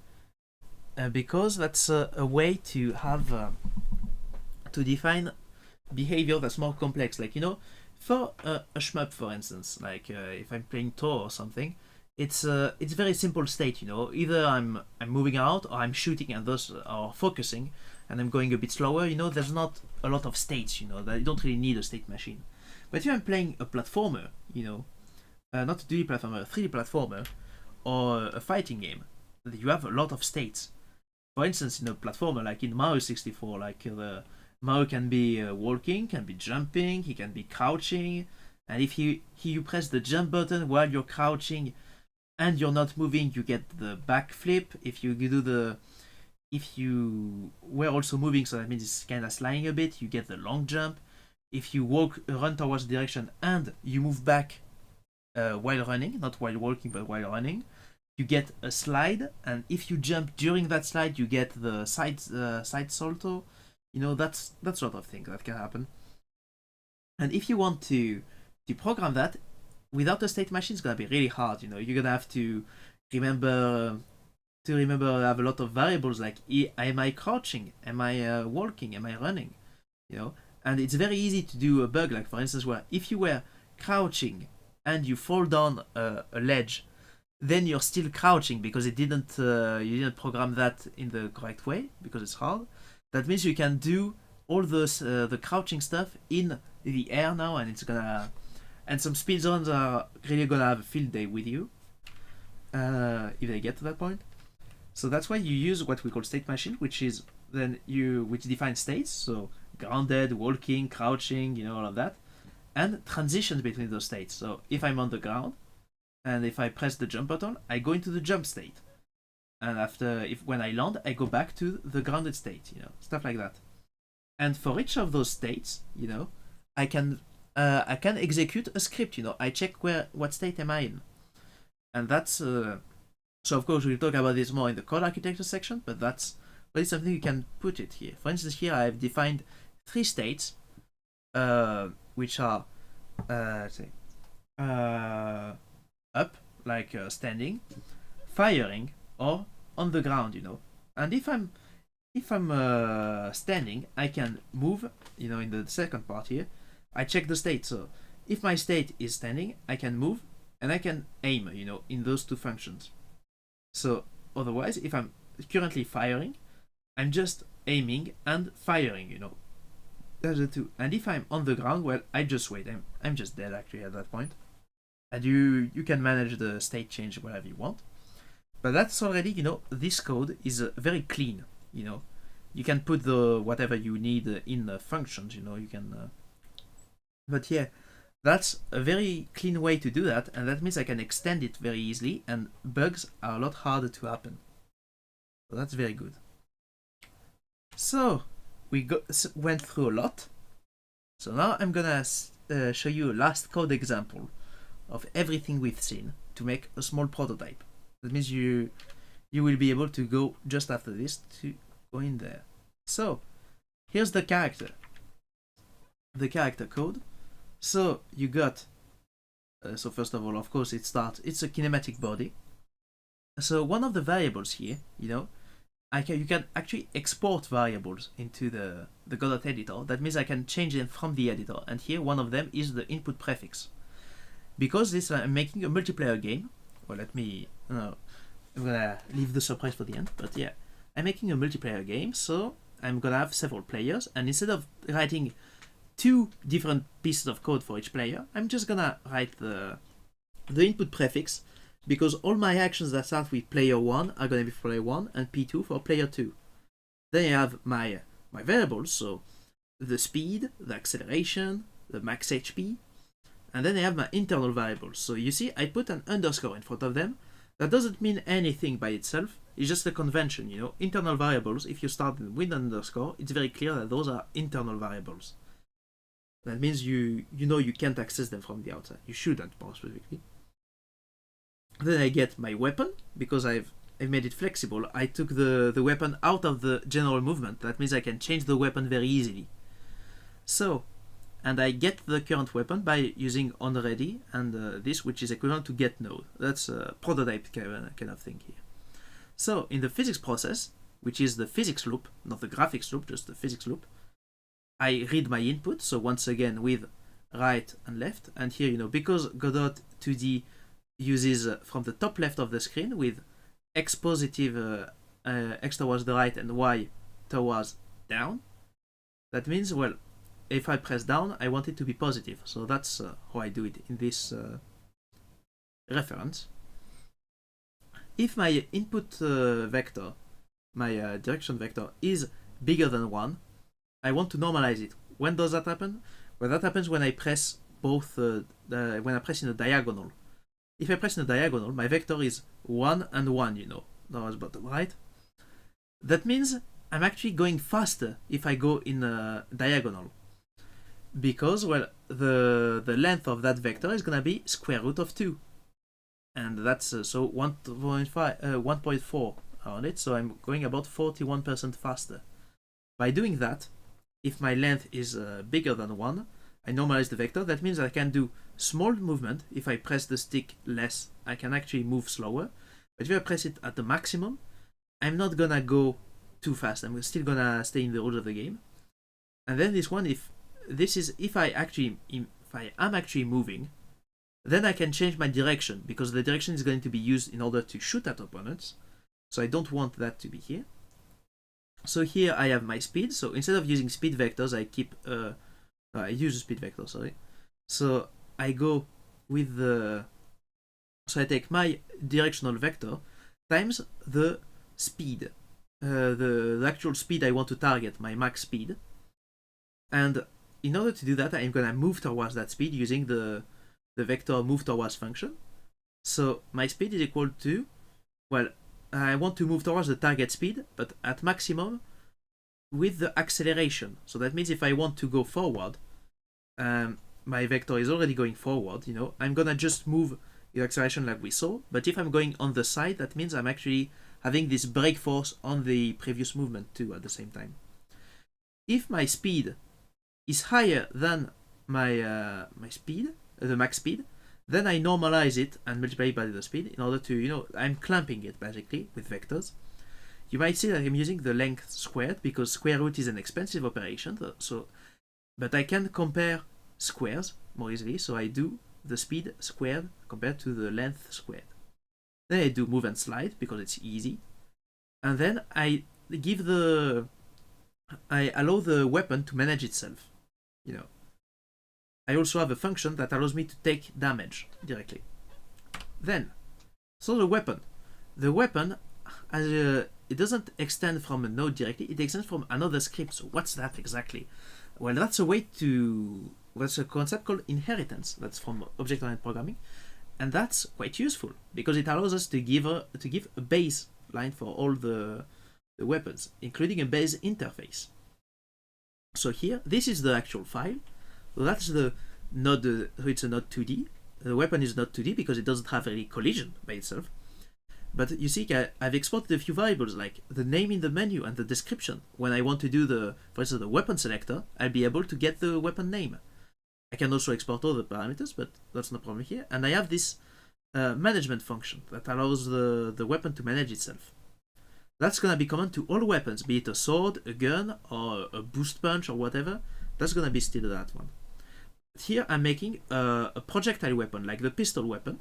because that's a way to have to define behavior that's more complex. Like, for a shmup, for instance, like if I'm playing Tor or something, it's very simple state. Either I'm moving out, or I'm shooting and thus are focusing, and I'm going a bit slower. There's not a lot of states. That you don't really need a state machine. But if I'm playing a platformer, not a 2D platformer, a 3D platformer, or a fighting game, you have a lot of states. For instance, in a platformer like in Mario 64, like Mario can be walking, can be jumping, he can be crouching, and if you press the jump button while you're crouching and you're not moving, you get the backflip. If you were also moving, so that means it's kind of sliding a bit, you get the long jump. If you run towards the direction and you move back while running, not while walking but while running, you get a slide. And if you jump during that slide, you get the side salto. That sort of thing that can happen. And if you want to program that without a state machine, it's gonna be really hard. You're gonna have to remember have a lot of variables like, am I crouching, am I walking, am I running, and it's very easy to do a bug, like for instance where if you were crouching and you fall down a ledge, then you're still crouching because you didn't program that in the correct way, because it's hard. That means you can do all those the crouching stuff in the air now, and and some speed zones are really gonna have a field day with you if they get to that point. So that's why you use what we call state machine, which defines states, so grounded, walking, crouching, all of that, and transitions between those states. So if I'm on the ground and if I press the jump button, I go into the jump state, and when I land, I go back to the grounded state, stuff like that. And for each of those states, I can execute a script. I check what state am I in, and that's so of course we'll talk about this more in the code architecture section, but it's something you can put it here. For instance, here I've defined 3 states, which are up, like standing, firing, or on the ground. And if I'm if I'm standing, I can move, in the second part here, I check the state. So if my state is standing, I can move and I can aim, in those two functions. So otherwise, if I'm currently firing, I'm just aiming and firing, That's the two. And if I'm on the ground, well, I just wait. I'm just dead actually at that point. And you can manage the state change wherever you want. But that's already, this code is very clean, You can put the whatever you need in the functions, you can. But yeah, that's a very clean way to do that, and that means I can extend it very easily, and bugs are a lot harder to happen. So that's very good. So we went through a lot. So now I'm gonna show you a last code example of everything we've seen to make a small prototype. That means you will be able to go just after this to go in there. So here's the character code. So you got so first of all, of course, it's a kinematic body. So one of the variables here, you can actually export variables into the Godot editor. That means I can change them from the editor, and here one of them is the input prefix. Because this I'm making a multiplayer game. Well, I'm gonna leave the surprise for the end, but yeah, I'm making a multiplayer game, so I'm gonna have several players, and instead of writing 2 different pieces of code for each player, I'm just gonna write the input prefix, because all my actions that start with player 1 are gonna be for player 1 and P2 for player 2. Then I have my variables, so the speed, the acceleration, the max HP, and then I have my internal variables. So you see, I put an underscore in front of them. That doesn't mean anything by itself. It's just a convention, Internal variables, if you start with an underscore, it's very clear that those are internal variables. That means you can't access them from the outside. You shouldn't, more specifically. Then I get my weapon, because I've made it flexible. I took the weapon out of the general movement. That means I can change the weapon very easily. So, and I get the current weapon by using onReady and this, which is equivalent to getNode. That's a prototype kind of thing here. So in the physics process, which is the physics loop, not the graphics loop, just the physics loop, I read my input. So once again with right and left, and here because Godot 2D uses from the top left of the screen with x positive x towards the right and y towards down. That means, well, if I press down, I want it to be positive. So that's how I do it in this reference. If my input vector, my direction vector, is bigger than 1, I want to normalize it. When does that happen? Well, that happens when I press both, when I press in a diagonal. If I press in a diagonal, my vector is 1 and 1, towards bottom right. That means I'm actually going faster if I go in a diagonal. Because, well, the length of that vector is going to be square root of 2. And that's so 1.4 on it, so I'm going about 41% faster. By doing that, if my length is bigger than 1, I normalize the vector. That means I can do small movement. If I press the stick less, I can actually move slower. But if I press it at the maximum, I'm not gonna go too fast. I'm still gonna stay in the rules of the game. And then this one, if I am actually moving, then I can change my direction, because the direction is going to be used in order to shoot at opponents. So I don't want that to be here. So here I have my speed. So instead of using speed vectors, I use a speed vector, sorry. So I go with so I take my directional vector times the speed, the actual speed I want to target, my max speed. And in order to do that, I'm gonna move towards that speed using the vector move towards function. So my speed is equal to, well, I want to move towards the target speed, but at maximum with the acceleration. So that means if I want to go forward, my vector is already going forward, I'm gonna just move the acceleration like we saw. But if I'm going on the side, that means I'm actually having this brake force on the previous movement too at the same time. If my speed is higher than my speed, the max speed, then I normalize it and multiply it by the speed in order to, I'm clamping it basically with vectors. you might see that I'm using the length squared because square root is an expensive operation. But I can compare squares more easily. So I do the speed squared compared to the length squared. Then I do move and slide because it's easy. And then I allow the weapon to manage itself. I also have a function that allows me to take damage directly. Then, so the weapon, it doesn't extend from a node directly, it extends from another script. So what's that exactly? Well, that's a concept called inheritance. That's from object-oriented programming, and that's quite useful because it allows us to give a baseline for all the weapons, including a base interface. So here, this is the actual file. So that's the node. So it's a node 2D. The weapon is not 2D because it doesn't have any collision by itself. But you see, I've exported a few variables like the name in the menu and the description. When I want to do for instance, the weapon selector, I'll be able to get the weapon name. I can also export all the parameters, but that's no problem here. And I have this management function that allows the weapon to manage itself. That's going to be common to all weapons, be it a sword, a gun, or a boost punch, or whatever. That's going to be still that one. Here I'm making a projectile weapon, like the pistol weapon.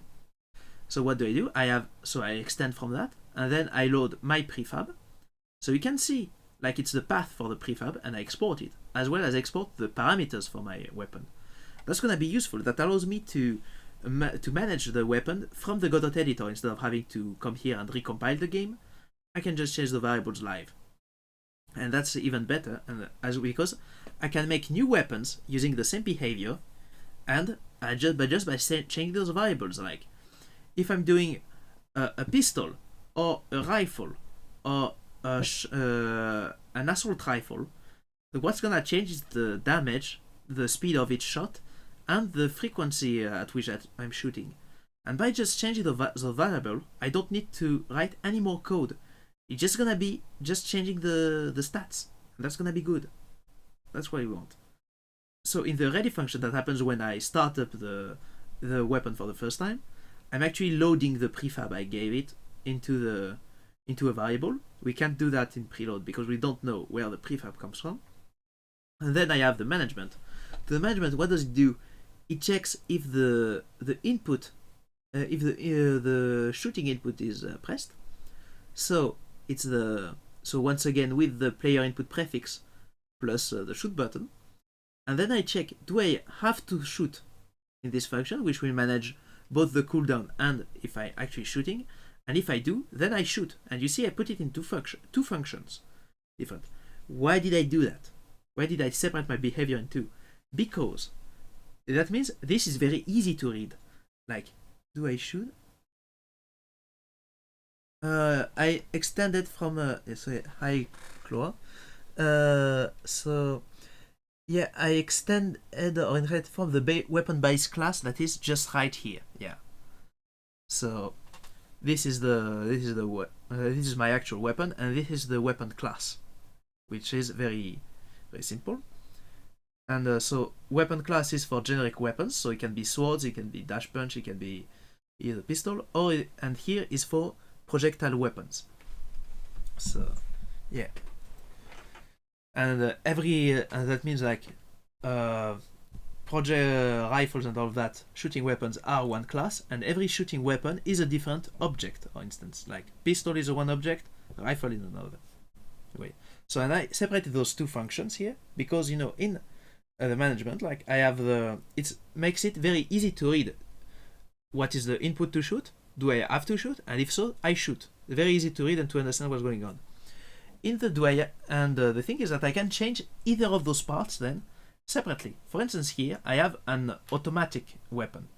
So what do? I extend from that, and then I load my prefab. So you can see, like it's the path for the prefab, and I export it, as well as export the parameters for my weapon. That's going to be useful. That allows me to manage the weapon from the Godot editor instead of having to come here and recompile the game. I can just change the variables live. And that's even better, because I can make new weapons using the same behavior, and just by changing those variables. Like if I'm doing a pistol or a rifle or an assault rifle, what's gonna change is the damage, the speed of each shot, and the frequency at which I'm shooting. And by just changing the variable, I don't need to write any more code. It's just gonna be just changing the stats. And that's gonna be good. That's what we want. So in the ready function that happens when I start up the weapon for the first time, I'm actually loading the prefab I gave it into a variable. We can't do that in preload because we don't know where the prefab comes from. And then I have the management. The management, what does it do? It checks if the input, if the shooting input is pressed. So it's so once again with the player input prefix plus the shoot button, and then I check, do I have to shoot in this function, which will manage both the cooldown and if I actually shooting, and if I do, then I shoot. And you see I put it in two functions different. Why did I do that? Why did I separate my behavior in two? Because that means this is very easy to read. Like, do I shoot? I extended from hi Chloa. So yeah, I extended or inherit from the weapon base class that is just right here. Yeah. So this is my actual weapon, and this is the weapon class, which is very simple. And so weapon class is for generic weapons, so it can be swords, it can be dash punch, it can be either pistol, and here is for projectile weapons. So yeah, and that means like project rifles and all of that, shooting weapons are one class, and every shooting weapon is a different object. For instance, like pistol is one object, rifle is another. Anyway, so and I separated those two functions here because in the management, like I have it makes it very easy to read what is the input to shoot. Do I have to shoot? And if so, I shoot. Very easy to read and to understand what's going on. In the the thing is that I can change either of those parts then separately. For instance, here I have an automatic weapon,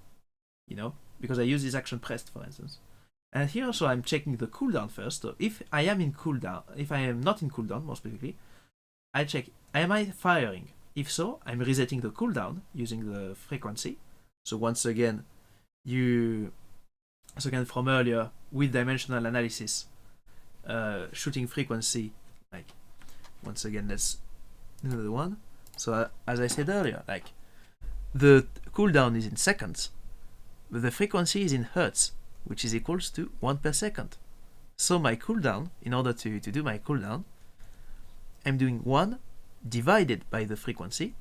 because I use this action pressed, for instance. And here also I'm checking the cooldown first. So if I am in cooldown, if I am not in cooldown, more specifically, I check, am I firing? If so, I'm resetting the cooldown using the frequency. So once again, from earlier with dimensional analysis, shooting frequency, like once again, let's do another one. So as I said earlier, like the cooldown is in seconds, but the frequency is in hertz, which is equals to 1 per second. So my cooldown, in order to do my cooldown, I'm doing 1 divided by the frequency,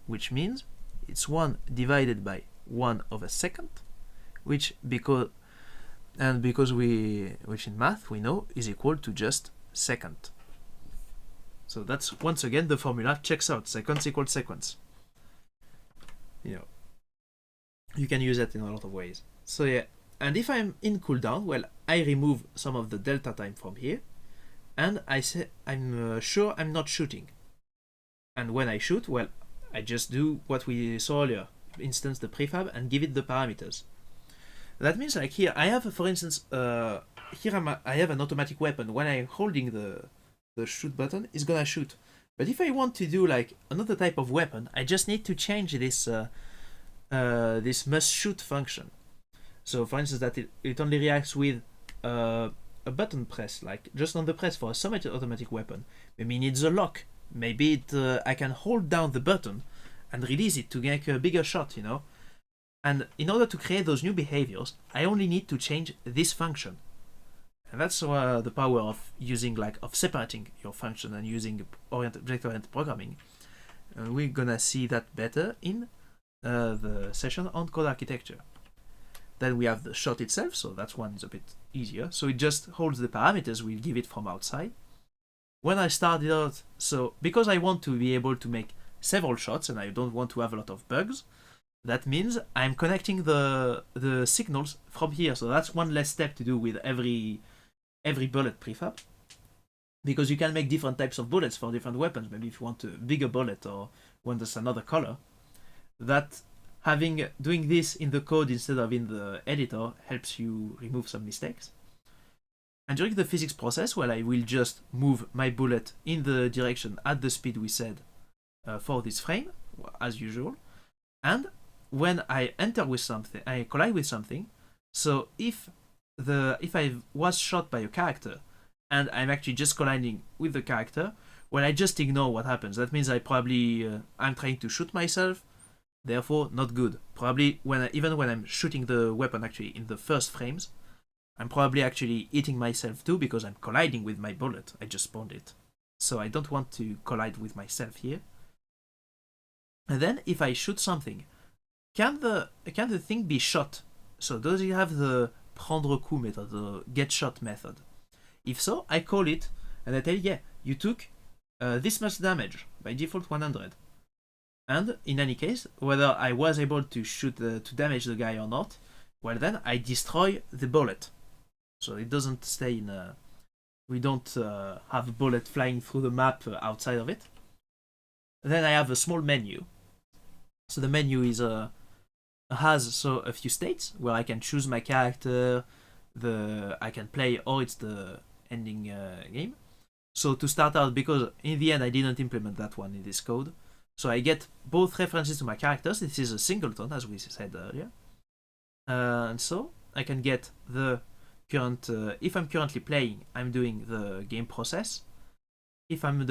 which means it's 1 divided by 1/2, which because which in math we know is equal to just second. So that's once again the formula checks out. Seconds equals sequence. You can use that in a lot of ways. So yeah, and if I'm in cooldown, well, I remove some of the delta time from here, and I say I'm sure I'm not shooting. And when I shoot, well, I just do what we saw earlier, instance the prefab and give it the parameters. That means like here I have, for instance, here I have an automatic weapon. When I'm holding the shoot button, it's gonna shoot. But if I want to do like another type of weapon, I just need to change this this must shoot function. So for instance, that it only reacts with a button press, like just on the press for a semi-automatic weapon. Maybe it needs a lock. Maybe I can hold down the button and release it to make a bigger shot, And in order to create those new behaviors, I only need to change this function. And that's the power of using of separating your function and using object-oriented programming. We're gonna see that better in the session on code architecture. Then we have the shot itself, so that one is a bit easier. So it just holds the parameters we give it from outside. When I started out, so because I want to be able to make several shots and I don't want to have a lot of bugs, that means I'm connecting the signals from here. So that's one less step to do with every bullet prefab, because you can make different types of bullets for different weapons. Maybe if you want a bigger bullet or want just another color, that doing this in the code instead of in the editor helps you remove some mistakes. And during the physics process, well, I will just move my bullet in the direction at the speed we said for this frame, as usual. And when I enter with something, I collide with something. So if I was shot by a character and I'm actually just colliding with the character, well, I just ignore what happens. That means I probably I'm trying to shoot myself, therefore not good. Probably even when I'm shooting the weapon actually in the first frames, I'm probably actually hitting myself too because I'm colliding with my bullet. I just spawned it. So I don't want to collide with myself here. And then if I shoot something, can the thing be shot? So does it have the prendre coup method, the get shot method? If so, I call it and I tell yeah, you took this much damage, by default 100. And in any case, whether I was able to shoot to damage the guy or not, well then I destroy the bullet. So it doesn't stay in we don't have a bullet flying through the map outside of it. Then I have a small menu. So the menu is has a few states where I can choose my character, I can play, or it's the ending game. So to start out, because in the end I didn't implement that one in this code, so I get both references to my characters. This is a singleton, as we said earlier, and so I can get the current. If I'm currently playing, I'm doing the game process. If I'm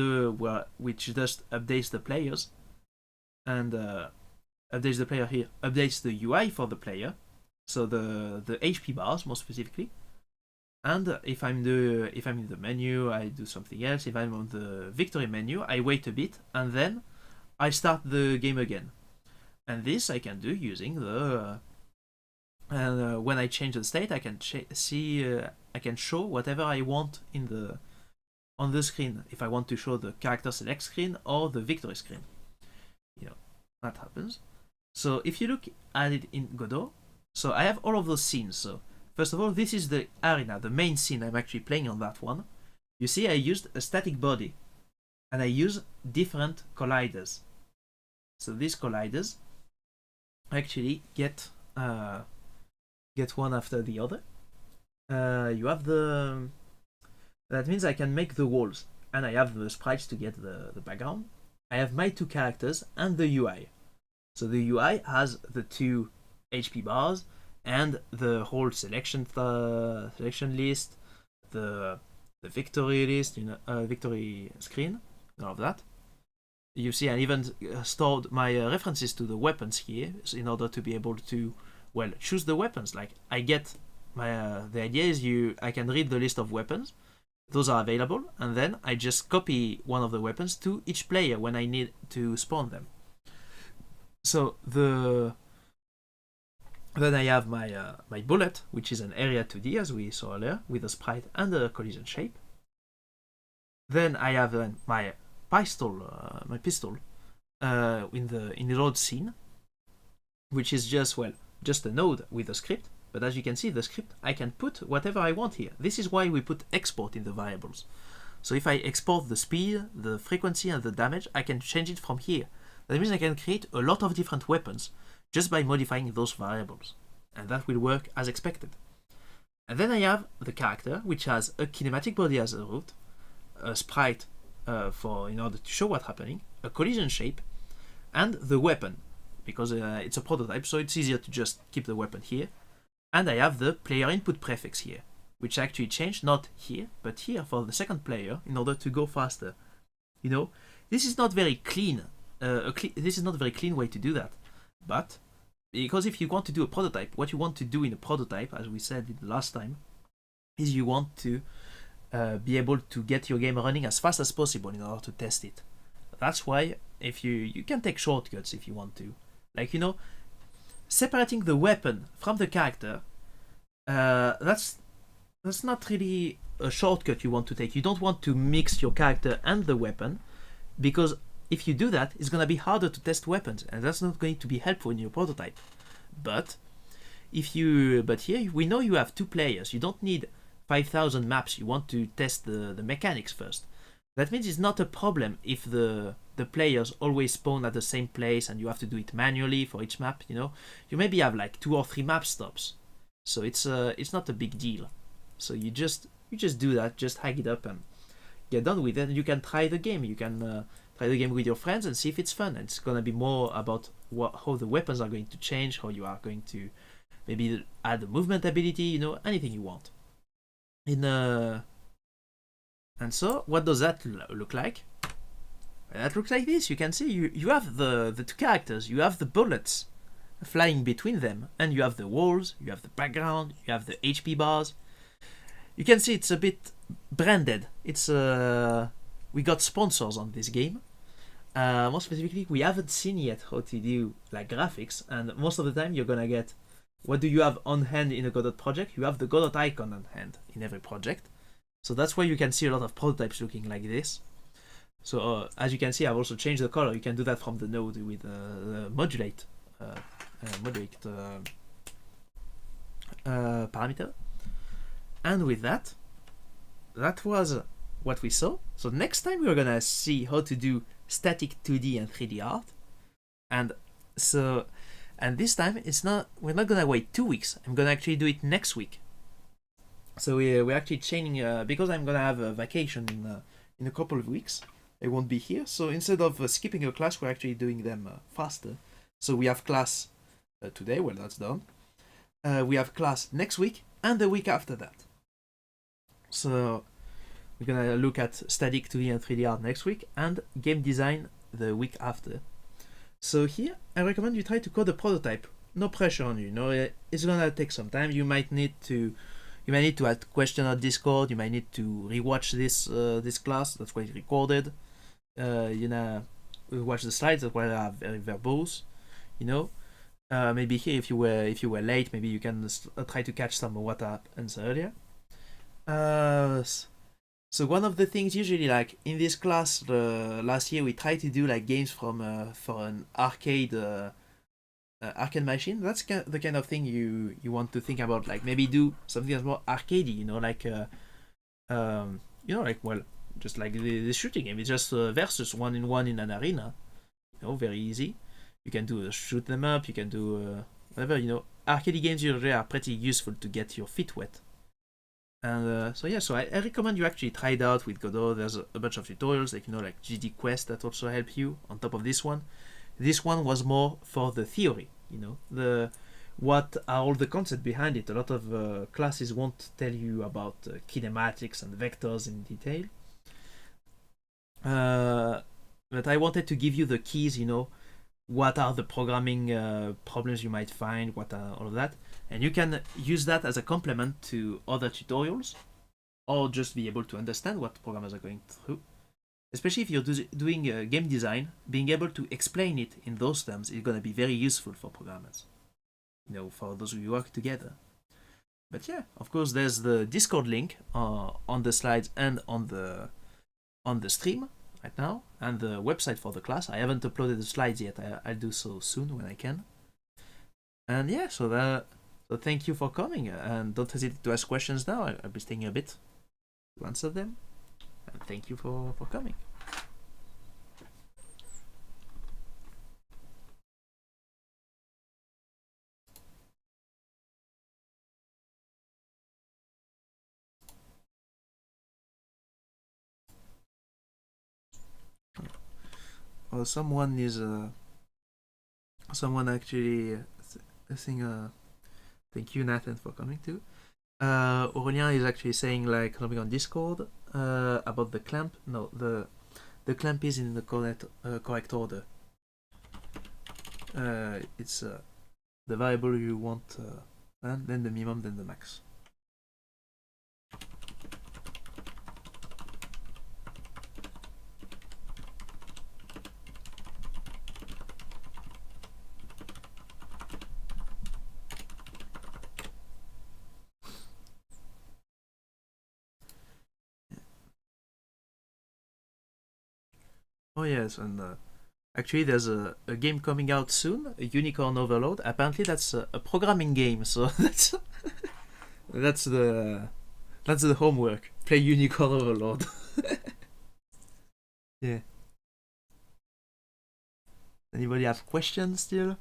which just updates the players, and updates the player here, updates the UI for the player, so the HP bars more specifically. And if I'm in the menu, I do something else. If I'm on the victory menu, I wait a bit and then I start the game again. And this I can do using the and when I change the state, I can I can show whatever I want on the screen. If I want to show the character select screen or the victory screen, that happens. So if you look at it in Godot, so I have all of those scenes. So first of all, this is the arena, the main scene. I'm actually playing on that one. You see, I used a static body, and I use different colliders. So these colliders actually get one after the other. You have that means I can make the walls, and I have the sprites to get the background. I have my two characters and the UI. So the UI has the two HP bars and the whole selection list, the victory list, victory screen, and all of that. You see, I even stored my references to the weapons here in order to be able to choose the weapons. Like I get the idea is I can read the list of weapons. Those are available, and then I just copy one of the weapons to each player when I need to spawn them. So then I have my bullet, which is an area 2D as we saw earlier, with a sprite and a collision shape. Then I have my pistol in the load scene, which is just a node with a script. But as you can see, the script, I can put whatever I want here. This is why we put export in the variables. So if I export the speed, the frequency, and the damage, I can change it from here. That means I can create a lot of different weapons just by modifying those variables. And that will work as expected. And then I have the character, which has a kinematic body as a root, a sprite in order to show what's happening, a collision shape, and the weapon, because it's a prototype, so it's easier to just keep the weapon here. And I have the player input prefix here, which actually changed not here, but here for the second player in order to go faster. This is not very clean. This is not a very clean way to do that. But because if you want to do a prototype, what you want to do in a prototype, as we said last time, is you want to be able to get your game running as fast as possible in order to test it. That's why if you can take shortcuts if you want to, separating the weapon from the character, that's not really a shortcut you want to take. You don't want to mix your character and the weapon, because if you do that, it's going to be harder to test weapons, and that's not going to be helpful in your prototype. But here we know you have 2 players. You don't need 5,000 maps. You want to test the mechanics first. That means it's not a problem if the players always spawn at the same place and you have to do it manually for each map. You maybe have like 2 or 3 map stops, so it's not a big deal. So you just do that, just hang it up and get done with it, and you can try the game. You can try the game with your friends and see if it's fun. And it's gonna be more about how the weapons are going to change, how you are going to maybe add a movement ability, anything you want. And so what does that look like? That looks like this. You can see you have the 2 characters, you have the bullets flying between them, and you have the walls, you have the background, you have the HP bars. You can see it's a bit branded. It's we got sponsors on this game. More specifically, we haven't seen yet how to do graphics, and most of the time you're gonna get, what do you have on hand in a Godot project? You have the Godot icon on hand in every project. So that's why you can see a lot of prototypes looking like this. So as you can see, I've also changed the color. You can do that from the node with the modulate parameter. And with that was what we saw. So next time we're gonna see how to do static 2D and 3D art. And this time we're not gonna wait 2 weeks. I'm gonna actually do it next week. So we're actually changing because I'm gonna have a vacation in a couple of weeks. I won't be here, so instead of skipping a class, we're actually doing them faster. So we have class today. Well, that's done. We have class next week and the week after that. So we're gonna look at static 2D and 3D art next week and game design the week after. So here I recommend you try to code a prototype. No pressure on you. It's gonna take some time. You might need to add question on Discord. You might need to rewatch this class. That's why it's recorded. Watch the slides. That's why they are very verbose. Maybe here if you were late, maybe you can try to catch some of what happened earlier. So one of the things usually in this class last year we tried to do games from for an arcade machine. That's the kind of thing you want to think about. Maybe do something that's more arcadey. Just like the shooting game. It's just versus 1-on-1 in an arena. Very easy. You can do shoot them up. You can do whatever. Arcade games usually are pretty useful to get your feet wet. And so I recommend you actually try it out with Godot. There's a bunch of tutorials, like GD Quest that also help you on top of this one. This one was more for the theory, what are all the concepts behind it. A lot of classes won't tell you about kinematics and vectors in detail. But I wanted to give you the keys, what are the programming problems you might find, what are all of that, and you can use that as a complement to other tutorials, or just be able to understand what programmers are going through. Especially if you're doing game design, being able to explain it in those terms is going to be very useful for programmers, for those who work together. But yeah, of course, there's the Discord link on the slides and on the stream right now, and the website for the class. I haven't uploaded the slides yet. I'll do so soon when I can. And yeah, so thank you for coming, and don't hesitate to ask questions now. I'll be staying a bit to answer them. And thank you for coming. Oh, someone actually, I think, thank you, Nathan, for coming too. Aurélien is actually saying like something on Discord about the clamp. No, the clamp is in the correct order. It's the variable you want, and then the minimum, then the max. Oh yes, and actually there's a game coming out soon, a Unicorn Overload. Apparently that's a programming game, so that's the homework. Play Unicorn Overload. Yeah. Anybody have questions still?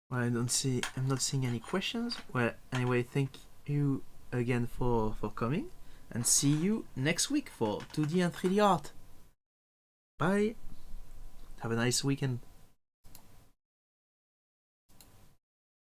Well, I'm not seeing any questions. Well, anyway, thank you again for coming, and see you next week for 2D and 3D art. Bye. Have a nice weekend.